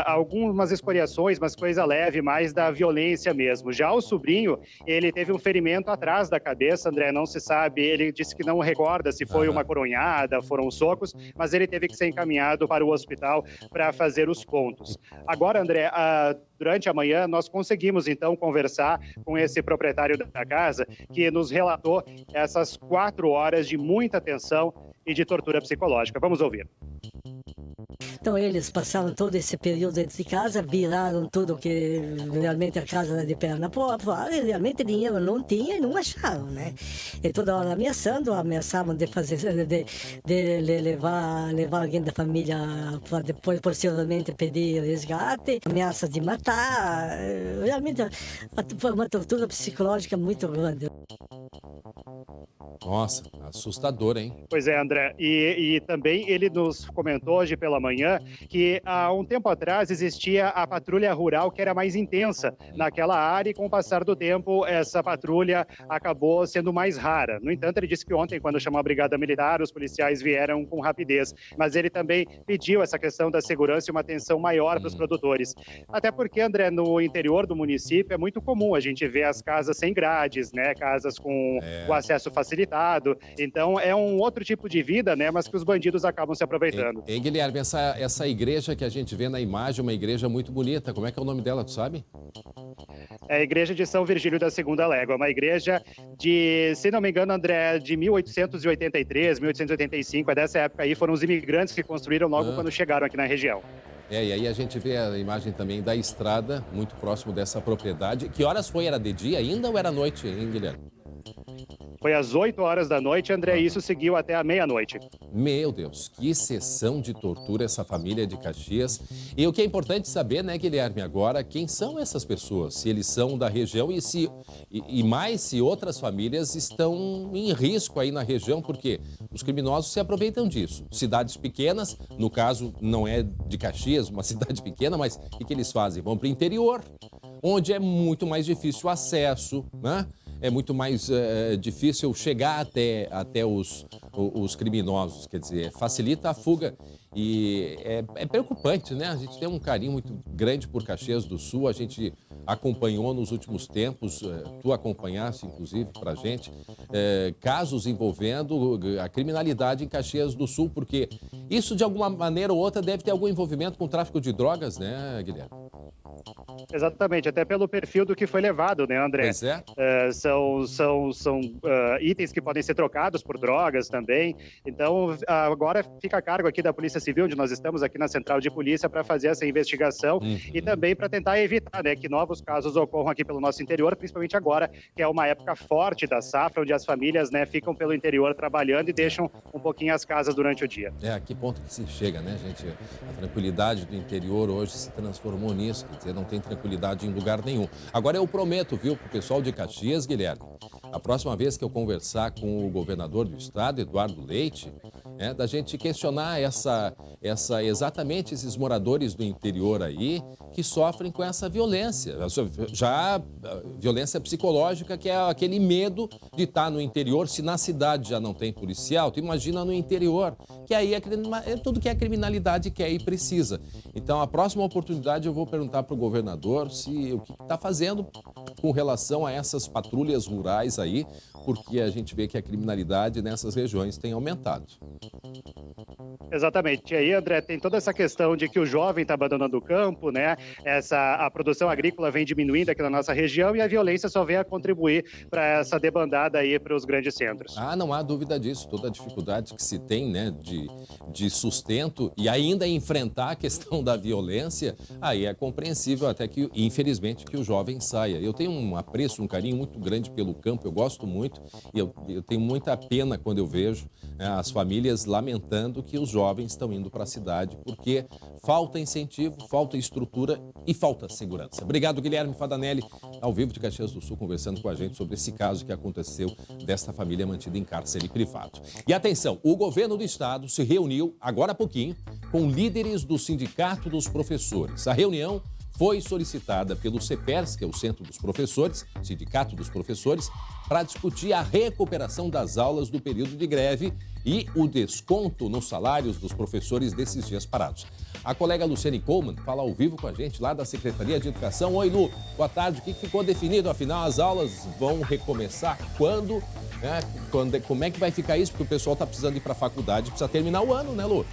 algumas escoriações, mas coisa leve, mais da violência mesmo. Já o sobrinho, ele teve um ferimento atrás da cabeça, André, não se sabe, ele disse que não recorda se foi uma coronhada, foram socos, mas ele teve que ser encaminhado para o hospital para fazer os pontos. Agora, André, durante a manhã, nós conseguimos, então, conversar com esse proprietário da casa, que nos relatou essas 4 horas de muita tensão e de tortura psicológica. Vamos ouvir. Então eles passaram todo esse período dentro de casa, viraram tudo que realmente a casa era de perna fora, e realmente dinheiro não tinha e não acharam, né? E toda hora ameaçavam de fazer, de levar alguém da família para depois posteriormente pedir resgate, ameaças de matar, realmente foi uma tortura psicológica muito grande. Nossa, assustador, hein? Pois é, André. E também ele nos comentou hoje pela manhã que há um tempo atrás existia a patrulha rural que era mais intensa naquela área e com o passar do tempo essa patrulha acabou sendo mais rara. No entanto, ele disse que ontem, quando chamou a Brigada Militar, os policiais vieram com rapidez. Mas ele também pediu essa questão da segurança e uma atenção maior para os produtores. Até porque, André, no interior do município é muito comum a gente ver as casas sem grades, né? Casas com o acesso facilitado. Então, é um outro tipo de vida, né? Mas que os bandidos acabam se aproveitando. Ei, Guilherme, essa igreja que a gente vê na imagem, uma igreja muito bonita. Como é que é o nome dela, tu sabe? É a igreja de São Virgílio da Segunda Légua. Uma igreja de, se não me engano, André, de 1883, 1885. É dessa época aí. Foram os imigrantes que construíram logo quando chegaram aqui na região. E aí a gente vê a imagem também da estrada, muito próximo dessa propriedade. Que horas foi? Era de dia ainda ou era noite, hein, Guilherme? Foi às 8 horas da noite, André, e isso seguiu até a meia-noite. Meu Deus, que sessão de tortura essa família de Caxias. E o que é importante saber, né, Guilherme, agora, quem são essas pessoas? Se eles são da região e mais se outras famílias estão em risco aí na região, porque os criminosos se aproveitam disso. Cidades pequenas, no caso não é de Caxias, uma cidade pequena, mas o que eles fazem? Vão para o interior, onde é muito mais difícil o acesso, né? É muito mais difícil chegar até os criminosos, quer dizer, facilita a fuga. E é preocupante, né? A gente tem um carinho muito grande por Caxias do Sul, a gente acompanhou nos últimos tempos, tu acompanhaste, inclusive, pra gente, casos envolvendo a criminalidade em Caxias do Sul, porque isso, de alguma maneira ou outra, deve ter algum envolvimento com o tráfico de drogas, né, Guilherme? Exatamente, até pelo perfil do que foi levado, né, André? Pois é. São itens que podem ser trocados por drogas também. Então, agora fica a cargo aqui da Polícia Civil, onde nós estamos aqui na Central de Polícia, para fazer essa investigação e também para tentar evitar, né, que novos casos ocorram aqui pelo nosso interior, principalmente agora, que é uma época forte da safra, onde as famílias, né, ficam pelo interior trabalhando e deixam um pouquinho as casas durante o dia. A que ponto que se chega, né, gente? A tranquilidade do interior hoje se transformou nisso, quer dizer, não tem tranquilidade em lugar nenhum. Agora eu prometo, viu, pro pessoal de Caxias, Guilherme, a próxima vez que eu conversar com o governador do estado, Eduardo Leite, da gente questionar exatamente esses moradores do interior aí que sofrem com essa violência. Já violência psicológica, que é aquele medo de estar no interior. Se na cidade já não tem policial, tu imagina no interior, que aí é tudo que é criminalidade quer e precisa. Então, a próxima oportunidade eu vou perguntar para o governador o que está fazendo com relação a essas patrulhas rurais aí, porque a gente vê que a criminalidade nessas regiões tem aumentado. Exatamente. E aí, André, tem toda essa questão de que o jovem está abandonando o campo, né? A produção agrícola vem diminuindo aqui na nossa região e a violência só vem a contribuir para essa debandada aí para os grandes centros. Não há dúvida disso. Toda a dificuldade que se tem, né, de sustento e ainda enfrentar a questão da violência, aí é compreensível até que, infelizmente, que o jovem saia. Eu tenho um apreço, um carinho muito grande pelo campo, eu gosto muito e eu tenho muita pena quando eu vejo as famílias lamentando que os jovens estão indo para a cidade porque falta incentivo, falta estrutura e falta segurança. Obrigado, Guilherme Fadanelli, ao vivo de Caxias do Sul, conversando com a gente sobre esse caso que aconteceu desta família mantida em cárcere privado. E atenção, o governo do estado se reuniu agora há pouquinho com líderes do Sindicato dos Professores. A reunião foi solicitada pelo CEPERS, que é o Centro dos Professores, Sindicato dos Professores, para discutir a recuperação das aulas do período de greve e o desconto nos salários dos professores desses dias parados. A colega Luciane Coleman fala ao vivo com a gente lá da Secretaria de Educação. Oi, Lu, boa tarde. O que ficou definido? Afinal, as aulas vão recomeçar quando? Como é que vai ficar isso? Porque o pessoal está precisando ir para a faculdade, precisa terminar o ano, né, Lu?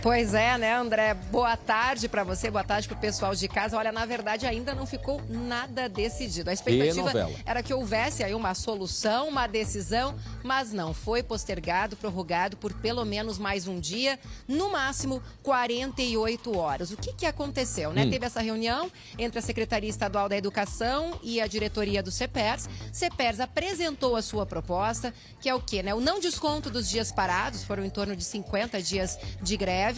Pois é, né, André? Boa tarde para você, boa tarde para o pessoal de casa. Olha, na verdade, ainda não ficou nada decidido. A expectativa era que houvesse aí uma solução, uma decisão, mas não. Foi postergado, prorrogado por pelo menos mais um dia, no máximo 48 horas. O que aconteceu, né? Teve essa reunião entre a Secretaria Estadual da Educação e a diretoria do CEPERS. CEPERS apresentou a sua proposta, que é o quê, né? O não desconto dos dias parados, foram em torno de 50 dias de greve.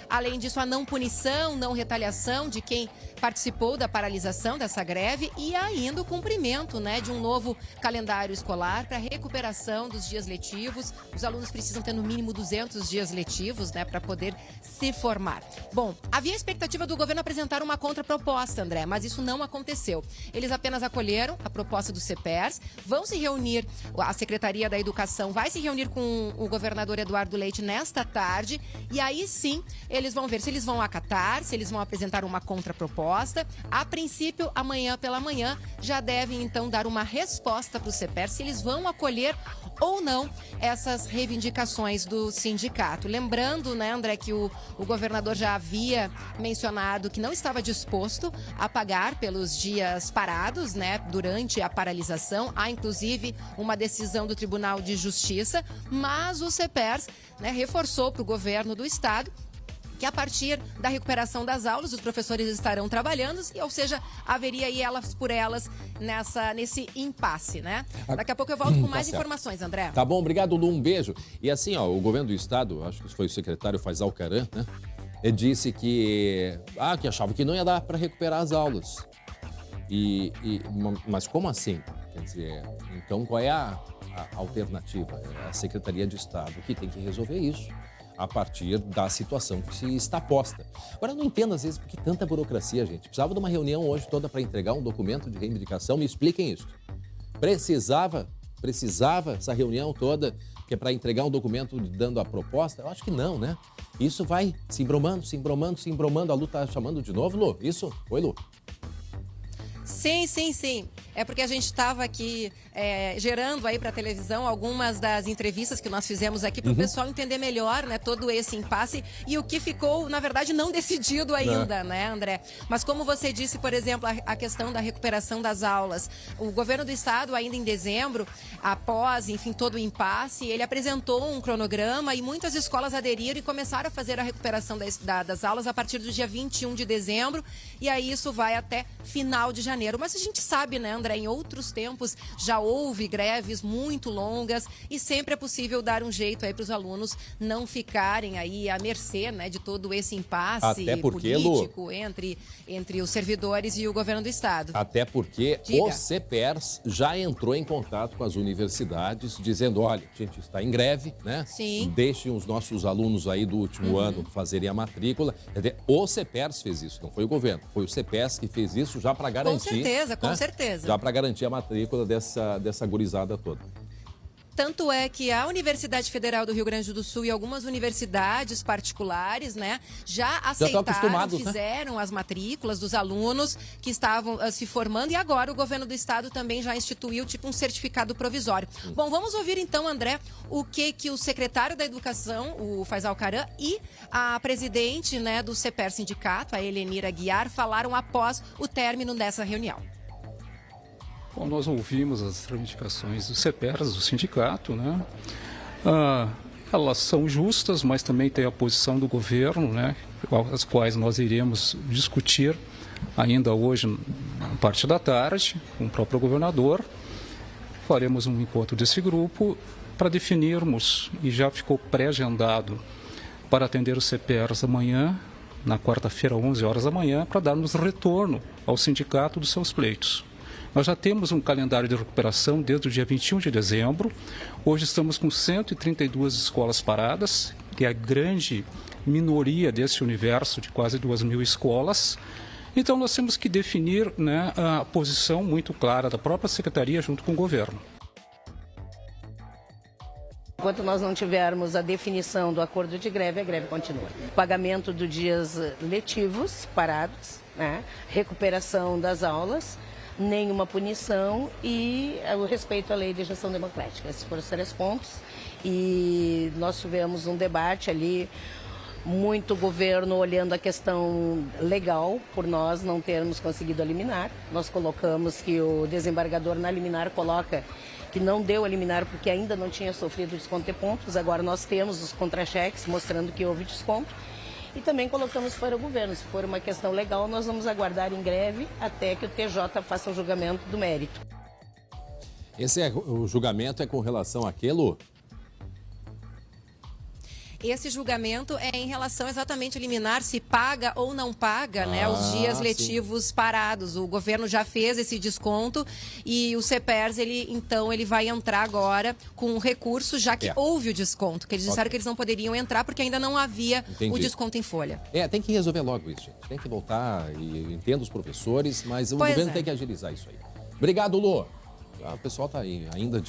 Além disso, a não punição, não retaliação de quem participou da paralisação dessa greve e ainda o cumprimento, né, de um novo calendário escolar para recuperação dos dias letivos. Os alunos precisam ter no mínimo 200 dias letivos, né, para poder se formar. Bom, havia a expectativa do governo apresentar uma contraproposta, André, mas isso não aconteceu. Eles apenas acolheram a proposta do CEPERS, vão se reunir, a Secretaria da Educação vai se reunir com o governador Eduardo Leite nesta tarde e aí sim eles vão ver se eles vão acatar, se eles vão apresentar uma contraproposta. A princípio, amanhã pela manhã, já devem então dar uma resposta para o CEPERS se eles vão acolher ou não essas reivindicações do sindicato. Lembrando, né, André, que o governador já havia mencionado que não estava disposto a pagar pelos dias parados, né, durante a paralisação. Há, inclusive, uma decisão do Tribunal de Justiça, mas o CEPERS, né, reforçou para o governo do estado que a partir da recuperação das aulas, os professores estarão trabalhando, ou seja, haveria aí elas por elas nesse impasse, né? Daqui a pouco eu volto com mais informações, André. Tá bom, obrigado, Lu, um beijo. E assim, o governo do estado, acho que foi o secretário Faisal Caram, né? Ele disse que achava que não ia dar para recuperar as aulas. Mas como assim? Quer dizer, então qual é a alternativa? É a Secretaria de Estado que tem que resolver isso a partir da situação que se está posta. Agora, eu não entendo, às vezes, por que tanta burocracia, gente. Precisava de uma reunião hoje toda para entregar um documento de reivindicação. Me expliquem isso. Precisava essa reunião toda que é para entregar um documento dando a proposta? Eu acho que não, né? Isso vai se embromando. A Lu tá chamando de novo, Lu? Isso? Oi, Lu. Sim. É porque a gente estava aqui gerando aí para a televisão algumas das entrevistas que nós fizemos aqui para o pessoal entender melhor, né, todo esse impasse e o que ficou, na verdade, não decidido ainda, né, André? Mas como você disse, por exemplo, a questão da recuperação das aulas. O governo do estado, ainda em dezembro, após, enfim, todo o impasse, ele apresentou um cronograma e muitas escolas aderiram e começaram a fazer a recuperação das aulas a partir do dia 21 de dezembro e aí isso vai até final de janeiro. Mas a gente sabe, né, André, André, em outros tempos já houve greves muito longas e sempre é possível dar um jeito aí para os alunos não ficarem aí à mercê, né, de todo esse impasse Até porque, político entre os servidores e o governo do estado. Até porque Diga. o CEPERS já entrou em contato com as universidades dizendo, olha, a gente está em greve, né? Sim. Deixem os nossos alunos aí do último ano fazerem a matrícula. Quer dizer, o CEPERS fez isso, não foi o governo. Foi o CEPERS que fez isso já para garantir. Com certeza. Já para garantir a matrícula dessa gurizada toda. Tanto é que a Universidade Federal do Rio Grande do Sul e algumas universidades particulares, né, já aceitaram, fizeram as matrículas dos alunos que estavam se formando e agora o governo do estado também já instituiu tipo um certificado provisório. Bom, vamos ouvir então, André, o que o secretário da Educação, o Faisal Caram, e a presidente, né, do CEPER Sindicato, a Helenira Guiar, falaram após o término dessa reunião. Bom, nós ouvimos as reivindicações do CEPERS, do sindicato, né? Elas são justas, mas também tem a posição do governo, né? As quais nós iremos discutir ainda hoje, na parte da tarde, com o próprio governador. Faremos um encontro desse grupo para definirmos, e já ficou pré-agendado, para atender o CEPERS amanhã, na quarta-feira, 11 horas da manhã, para darmos retorno ao sindicato dos seus pleitos. Nós já temos um calendário de recuperação desde o dia 21 de dezembro. Hoje estamos com 132 escolas paradas, que é a grande minoria desse universo de quase 2.000 escolas. Então nós temos que definir, né, a posição muito clara da própria secretaria junto com o governo. Enquanto nós não tivermos a definição do acordo de greve, a greve continua. Pagamento dos dias letivos parados, né, recuperação das aulas, nenhuma punição e o respeito à lei de gestão democrática. Esses foram os 3 pontos e nós tivemos um debate ali, muito governo olhando a questão legal, por nós não termos conseguido a liminar. Nós colocamos que o desembargador na liminar coloca que não deu a liminar porque ainda não tinha sofrido desconto de pontos, agora nós temos os contra-cheques mostrando que houve desconto. E também colocamos para o governo, se for uma questão legal, nós vamos aguardar em greve até que o TJ faça o julgamento do mérito. O julgamento é com relação àquilo? Esse julgamento é em relação exatamente a liminar se paga ou não paga, né, os dias letivos parados. O governo já fez esse desconto e o CEPERS, ele vai entrar agora com um recurso, já que houve o desconto, que eles disseram que eles não poderiam entrar porque ainda não havia o desconto em folha. Tem que resolver logo isso, gente. Tem que voltar, e eu entendo os professores, mas o governo tem que agilizar isso aí. Obrigado, Lu. O pessoal está aí ainda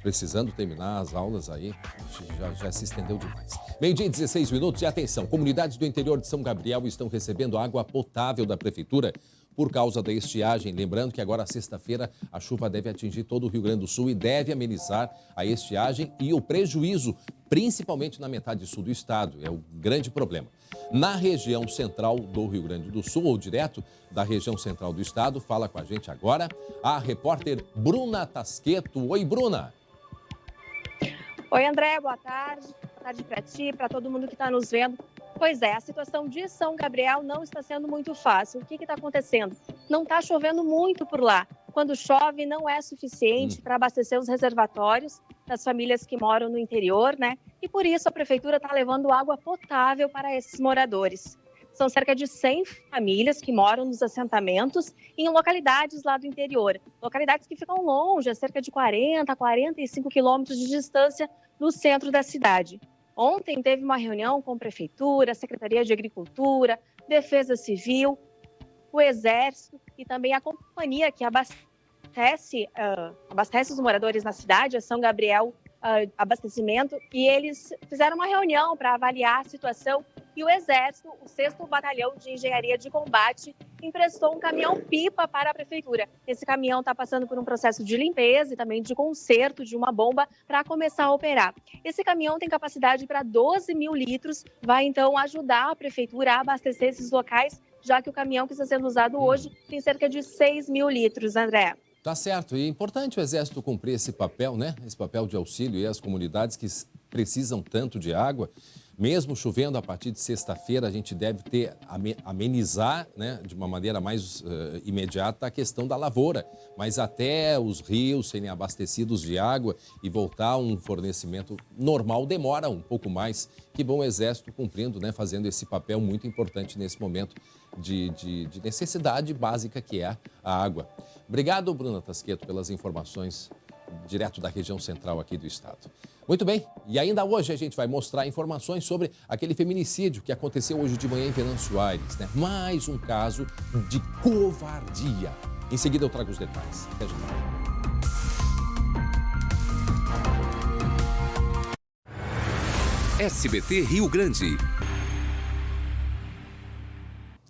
precisando terminar as aulas aí, já se estendeu demais. Meio-dia e 16 minutos e atenção, comunidades do interior de São Gabriel estão recebendo água potável da prefeitura por causa da estiagem. Lembrando que agora, sexta-feira, a chuva deve atingir todo o Rio Grande do Sul e deve amenizar a estiagem e o prejuízo, principalmente na metade sul do estado. É o grande problema. Na região central do Rio Grande do Sul, ou direto da região central do estado, fala com a gente agora a repórter Bruna Tasqueto. Oi, Bruna! Oi, André, boa tarde. Boa tarde para ti, para todo mundo que está nos vendo. Pois é, a situação de São Gabriel não está sendo muito fácil. O que está acontecendo? Não está chovendo muito por lá. Quando chove, não é suficiente para abastecer os reservatórios das famílias que moram no interior, né? E por isso a prefeitura está levando água potável para esses moradores. São cerca de 100 famílias que moram nos assentamentos em localidades lá do interior. Localidades que ficam longe, a cerca de 40 a 45 quilômetros de distância do centro da cidade. Ontem teve uma reunião com a Prefeitura, a Secretaria de Agricultura, Defesa Civil, o Exército e também a companhia que abastece os moradores na cidade, a São Gabriel Abastecimento, e eles fizeram uma reunião para avaliar a situação e o Exército, o 6º Batalhão de Engenharia de Combate, emprestou um caminhão-pipa para a Prefeitura. Esse caminhão está passando por um processo de limpeza e também de conserto de uma bomba para começar a operar. Esse caminhão tem capacidade para 12 mil litros, vai então ajudar a Prefeitura a abastecer esses locais, já que o caminhão que está sendo usado hoje tem cerca de 6 mil litros, André. Tá certo, e é importante o Exército cumprir esse papel, né? Esse papel de auxílio e as comunidades que precisam tanto de água. Mesmo chovendo, a partir de sexta-feira, a gente deve amenizar, né, de uma maneira mais imediata a questão da lavoura. Mas até os rios serem abastecidos de água e voltar a um fornecimento normal demora um pouco mais. Que bom o Exército cumprindo, né, fazendo esse papel muito importante nesse momento de necessidade básica que é a água. Obrigado, Bruna Tasqueto, pelas informações direto da região central aqui do estado. Muito bem, e ainda hoje a gente vai mostrar informações sobre aquele feminicídio que aconteceu hoje de manhã em Venâncio Aires, né? Mais um caso de covardia. Em seguida eu trago os detalhes. Até já. SBT Rio Grande.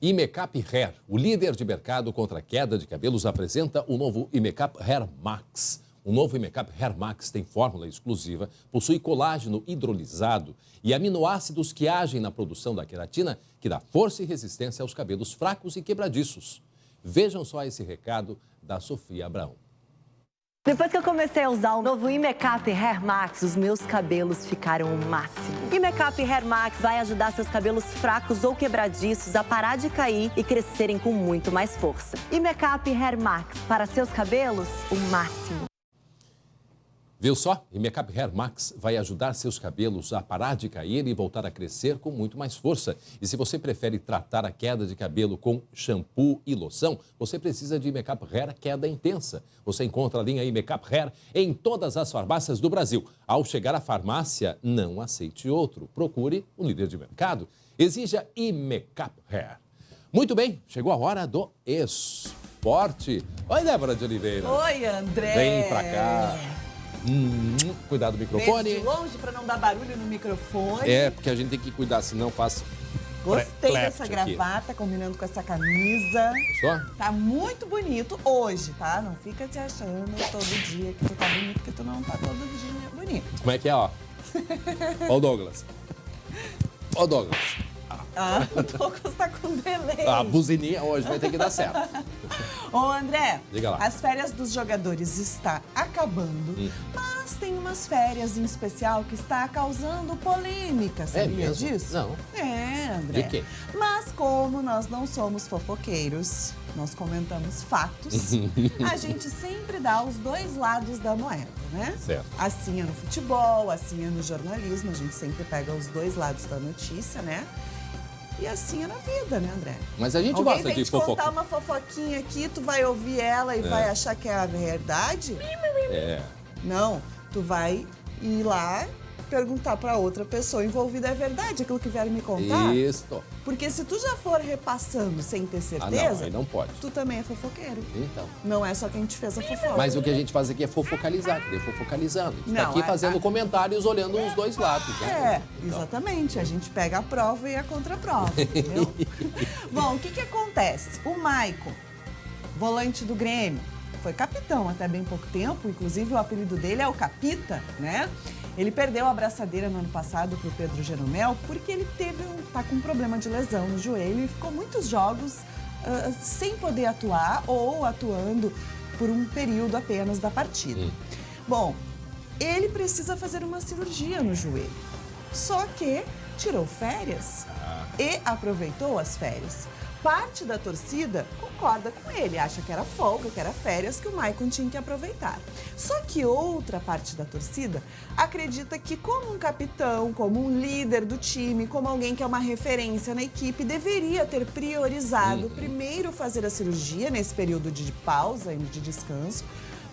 Imecap Hair, o líder de mercado contra a queda de cabelos, apresenta o novo Imecap Hair Max. O novo Imecap Hair Max tem fórmula exclusiva, possui colágeno hidrolisado e aminoácidos que agem na produção da queratina, que dá força e resistência aos cabelos fracos e quebradiços. Vejam só esse recado da Sofia Abraão. Depois que eu comecei a usar o novo Imecap Hair Max, os meus cabelos ficaram o máximo. Imecap Hair Max vai ajudar seus cabelos fracos ou quebradiços a parar de cair e crescerem com muito mais força. Imecap Hair Max, para seus cabelos, o máximo. Viu só? Imecap Hair Max vai ajudar seus cabelos a parar de cair e voltar a crescer com muito mais força. E se você prefere tratar a queda de cabelo com shampoo e loção, você precisa de Imecap Hair Queda Intensa. Você encontra a linha Imecap Hair em todas as farmácias do Brasil. Ao chegar à farmácia, não aceite outro. Procure o líder de mercado. Exija Imecap Hair. Muito bem, chegou a hora do esporte. Oi, Débora de Oliveira. Oi, André. Vem pra cá. Cuidado do microfone. Desde longe para não dar barulho no microfone. É, porque a gente tem que cuidar, senão faz... Gostei dessa gravata, combinando com essa camisa. Gostou? Tá muito bonito hoje, tá? Não fica te achando todo dia que tu tá bonito, porque tu não tá todo dia bonito. Como é que é, ó? Ó o Douglas. Ó o Douglas. O Douglas tá com delay. A buzininha hoje vai ter que dar certo. Ô, André, diga lá. As férias dos jogadores está acabando, mas tem umas férias em especial que está causando polêmica, sabia disso? Não. É, André. De quê? Mas como nós não somos fofoqueiros, nós comentamos fatos, a gente sempre dá os dois lados da moeda, né? Certo. Assim é no futebol, assim é no jornalismo, a gente sempre pega os dois lados da notícia, né? E assim é na vida, né, André? Mas a gente Alguém gosta de fofoca. contar uma fofoquinha aqui, tu vai ouvir ela e vai achar que é a verdade? É. Não, tu vai ir lá perguntar pra outra pessoa envolvida, é verdade aquilo que vieram me contar? Isso. Porque se tu já for repassando sem ter certeza, não, aí não pode. Tu também é fofoqueiro. Então. Não é só quem te fez a fofoca. Mas o que a gente faz aqui é fofocalizar, fofocalizando. A gente tá aqui fazendo comentários, olhando os dois lados. Né? Exatamente. A gente pega a prova e a contraprova, entendeu? Bom, o que acontece? O Maicon, volante do Grêmio, foi capitão até bem pouco tempo, inclusive o apelido dele é o Capita, né? Ele perdeu a abraçadeira no ano passado para o Pedro Jeromel porque ele tá com um problema de lesão no joelho e ficou muitos jogos sem poder atuar ou atuando por um período apenas da partida. Bom, ele precisa fazer uma cirurgia no joelho, só que tirou férias e aproveitou as férias. Parte da torcida concorda com ele, acha que era folga, que era férias, que o Maicon tinha que aproveitar. Só que outra parte da torcida acredita que como um capitão, como um líder do time, como alguém que é uma referência na equipe, deveria ter priorizado primeiro fazer a cirurgia nesse período de pausa e de descanso,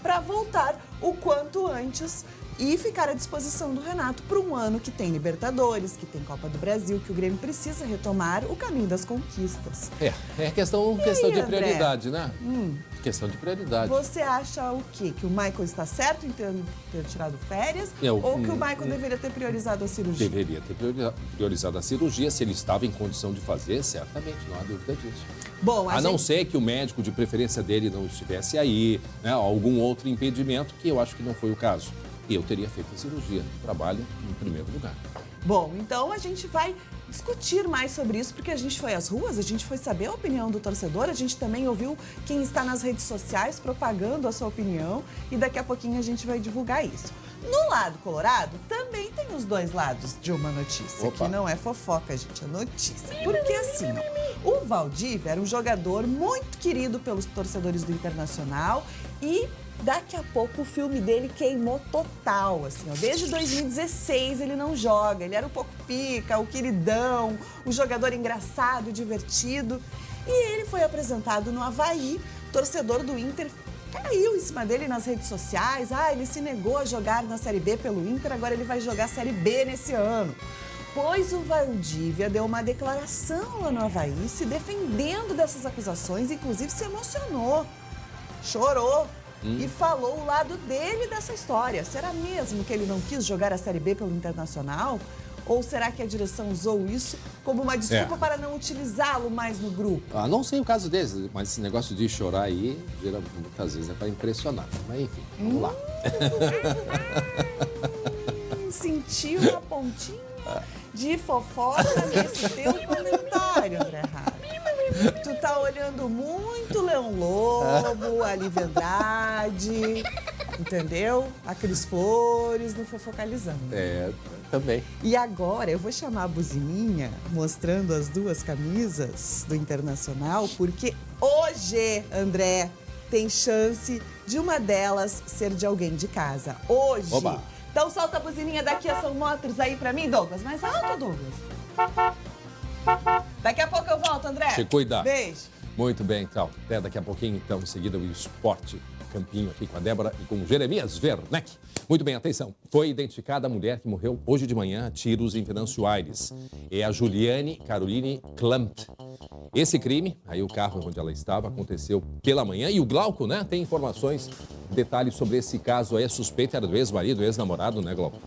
para voltar o quanto antes e ficar à disposição do Renato para um ano que tem Libertadores, que tem Copa do Brasil, que o Grêmio precisa retomar o caminho das conquistas. É questão de prioridade, né? Questão de prioridade. Você acha o quê? Que o Maicon está certo em ter tirado férias? Ou que o Maicon deveria ter priorizado a cirurgia? Deveria ter priorizado a cirurgia. Se ele estava em condição de fazer, certamente, não há dúvida disso. Bom, a não ser que o médico de preferência dele não estivesse aí, né? Algum outro impedimento, que eu acho que não foi o caso. Eu teria feito a cirurgia, trabalho em primeiro lugar. Bom, então a gente vai discutir mais sobre isso, porque a gente foi às ruas, a gente foi saber a opinião do torcedor, a gente também ouviu quem está nas redes sociais propagando a sua opinião e daqui a pouquinho a gente vai divulgar isso. No lado colorado, também tem os dois lados de uma notícia, que não é fofoca, gente, é notícia. Porque assim, ó, o Valdívia era um jogador muito querido pelos torcedores do Internacional e daqui a pouco o filme dele queimou total, assim, ó. Desde 2016 ele não joga, ele era um pouco pica, o queridão, o jogador engraçado, divertido. E ele foi apresentado no Avaí, torcedor do Inter caiu em cima dele nas redes sociais, ele se negou a jogar na Série B pelo Inter, agora ele vai jogar a Série B nesse ano. Pois o Valdívia deu uma declaração lá no Avaí, se defendendo dessas acusações, inclusive se emocionou, chorou. E falou o lado dele dessa história. Será mesmo que ele não quis jogar a Série B pelo Internacional? Ou será que a direção usou isso como uma desculpa para não utilizá-lo mais no grupo? Não sei o caso deles, mas esse negócio de chorar aí, muitas vezes é para impressionar. Mas enfim, vamos lá. Sentiu uma pontinha de fofoca nesse teu comentário, André Rara. Tu tá olhando muito Leão Lobo, a Lívia Andrade, entendeu? A Cris Flores no Fofocalizando. Também. E agora eu vou chamar a buzininha, mostrando as duas camisas do Internacional, porque hoje, André, tem chance de uma delas ser de alguém de casa. Hoje. Oba. Então solta a buzininha daqui a São Motors aí pra mim, Douglas. Mais alto, Douglas. Daqui a pouco eu volto, André. Se cuidar. Beijo. Muito bem, então. Até daqui a pouquinho, então, em seguida, o Esporte Campinho aqui com a Débora e com o Jeremias Werneck. Muito bem, atenção. Foi identificada a mulher que morreu hoje de manhã a tiros em Venâncio Aires. É a Juliane Caroline Klampt. Esse crime, aí o carro onde ela estava, aconteceu pela manhã. E o Glauco, né, tem informações, detalhes sobre esse caso aí. A suspeita era do ex-marido, ex-namorado, né, Glauco?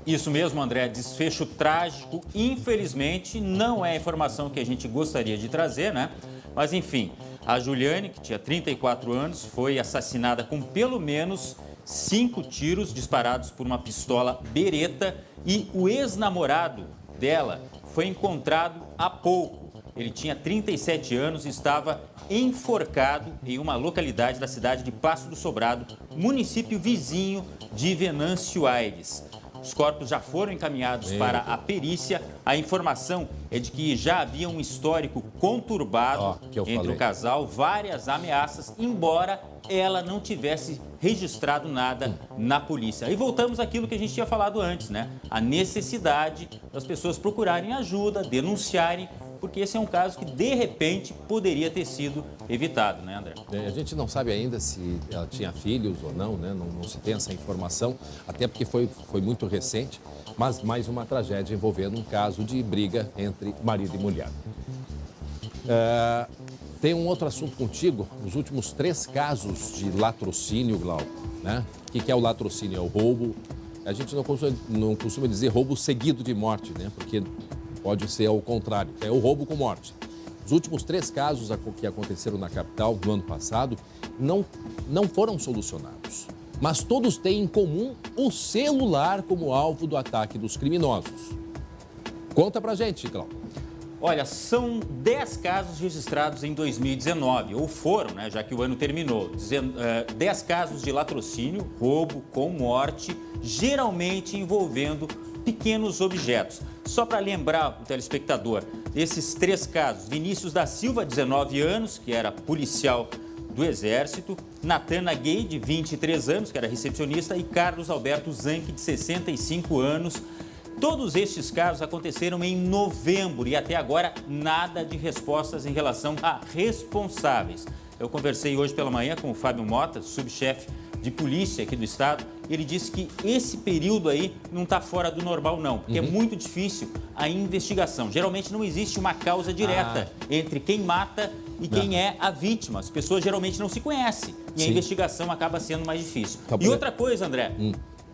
Isso mesmo, André. Desfecho trágico. Infelizmente, não é a informação que a gente gostaria de trazer, né? Mas, enfim, a Juliane, que tinha 34 anos, foi assassinada com pelo menos 5 tiros disparados por uma pistola Beretta e o ex-namorado dela foi encontrado há pouco. Ele tinha 37 anos e estava enforcado em uma localidade da cidade de Passo do Sobrado, município vizinho de Venâncio Aires. Os corpos já foram encaminhados para a perícia. A informação é de que já havia um histórico conturbado entre o casal, várias ameaças, embora ela não tivesse registrado nada na polícia. Aí voltamos àquilo que a gente tinha falado antes, né? A necessidade das pessoas procurarem ajuda, denunciarem, porque esse é um caso que, de repente, poderia ter sido evitado, né, André? A gente não sabe ainda se ela tinha filhos ou não, né? Não se tem essa informação, até porque foi muito recente, mas mais uma tragédia envolvendo um caso de briga entre marido e mulher. Tem um outro assunto contigo, os últimos 3 casos de latrocínio, Glauco, né? O que é o latrocínio? É o roubo, a gente não costuma dizer roubo seguido de morte, né? Porque pode ser ao contrário, é o roubo com morte. Os últimos 3 casos que aconteceram na capital no ano passado não foram solucionados. Mas todos têm em comum o celular como alvo do ataque dos criminosos. Conta pra gente, Cláudio. Olha, são 10 casos registrados em 2019, ou foram, né, já que o ano terminou. 10 casos de latrocínio, roubo com morte, geralmente envolvendo pequenos objetos. Só para lembrar o telespectador, esses 3 casos, Vinícius da Silva, 19 anos, que era policial do Exército, Natana Gay, de 23 anos, que era recepcionista, e Carlos Alberto Zanck, de 65 anos. Todos estes casos aconteceram em novembro e até agora nada de respostas em relação a responsáveis. Eu conversei hoje pela manhã com o Fábio Mota, subchefe de polícia aqui do estado. Ele disse que esse período aí não está fora do normal não, porque é muito difícil a investigação. Geralmente não existe uma causa direta entre quem mata e quem é a vítima. As pessoas geralmente não se conhecem e a investigação acaba sendo mais difícil. E outra coisa, André,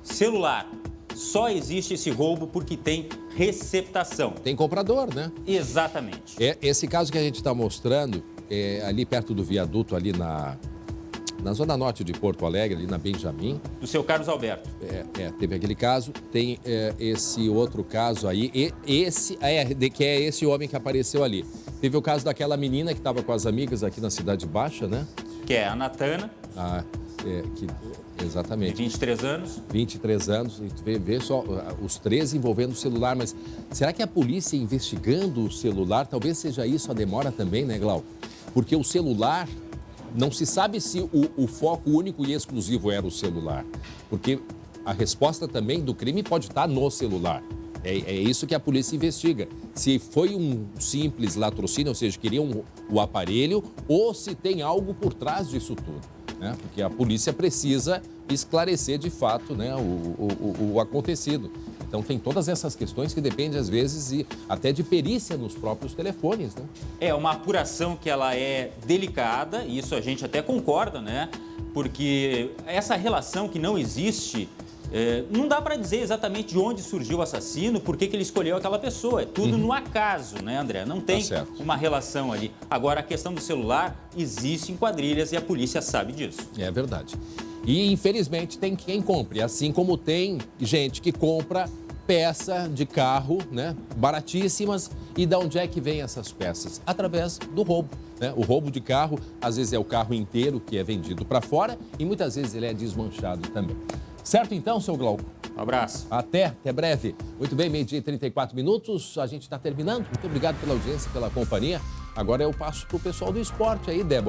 celular. Só existe esse roubo porque tem receptação. Tem comprador, né? Exatamente. Esse caso que a gente está mostrando, ali perto do viaduto, ali na zona norte de Porto Alegre, ali na Benjamin. Do seu Carlos Alberto. Teve aquele caso. Tem esse outro caso aí. Que é esse homem que apareceu ali. Teve o caso daquela menina que estava com as amigas aqui na Cidade Baixa, né? Que é a Natana. Exatamente. De 23 anos. 23 anos. E vê só os 13 envolvendo o celular. Mas será que a polícia investigando o celular, talvez seja isso a demora também, né, Glau? Porque o celular, não se sabe se o foco único e exclusivo era o celular. Porque a resposta também do crime pode estar no celular. É isso que a polícia investiga. Se foi um simples latrocínio, ou seja, queriam o aparelho, ou se tem algo por trás disso tudo. Né? Porque a polícia precisa esclarecer de fato, né, o acontecido. Então tem todas essas questões que dependem às vezes até de perícia nos próprios telefones, né? É uma apuração que ela é delicada, e isso a gente até concorda, né? Porque essa relação que não existe, não dá para dizer exatamente de onde surgiu o assassino, por que ele escolheu aquela pessoa. É tudo no acaso, né, André? Não tem uma relação ali. Agora, a questão do celular existe em quadrilhas e a polícia sabe disso. É verdade. E, infelizmente, tem quem compre, assim como tem gente que compra peça de carro, né, baratíssimas. E de onde é que vem essas peças? Através do roubo, né? O roubo de carro, às vezes é o carro inteiro que é vendido para fora e muitas vezes ele é desmanchado também. Certo então, seu Glauco? Um abraço. Até breve. Muito bem, 12h e 34 minutos, a gente está terminando. Muito obrigado pela audiência, pela companhia. Agora eu passo para o pessoal do esporte aí, Débora.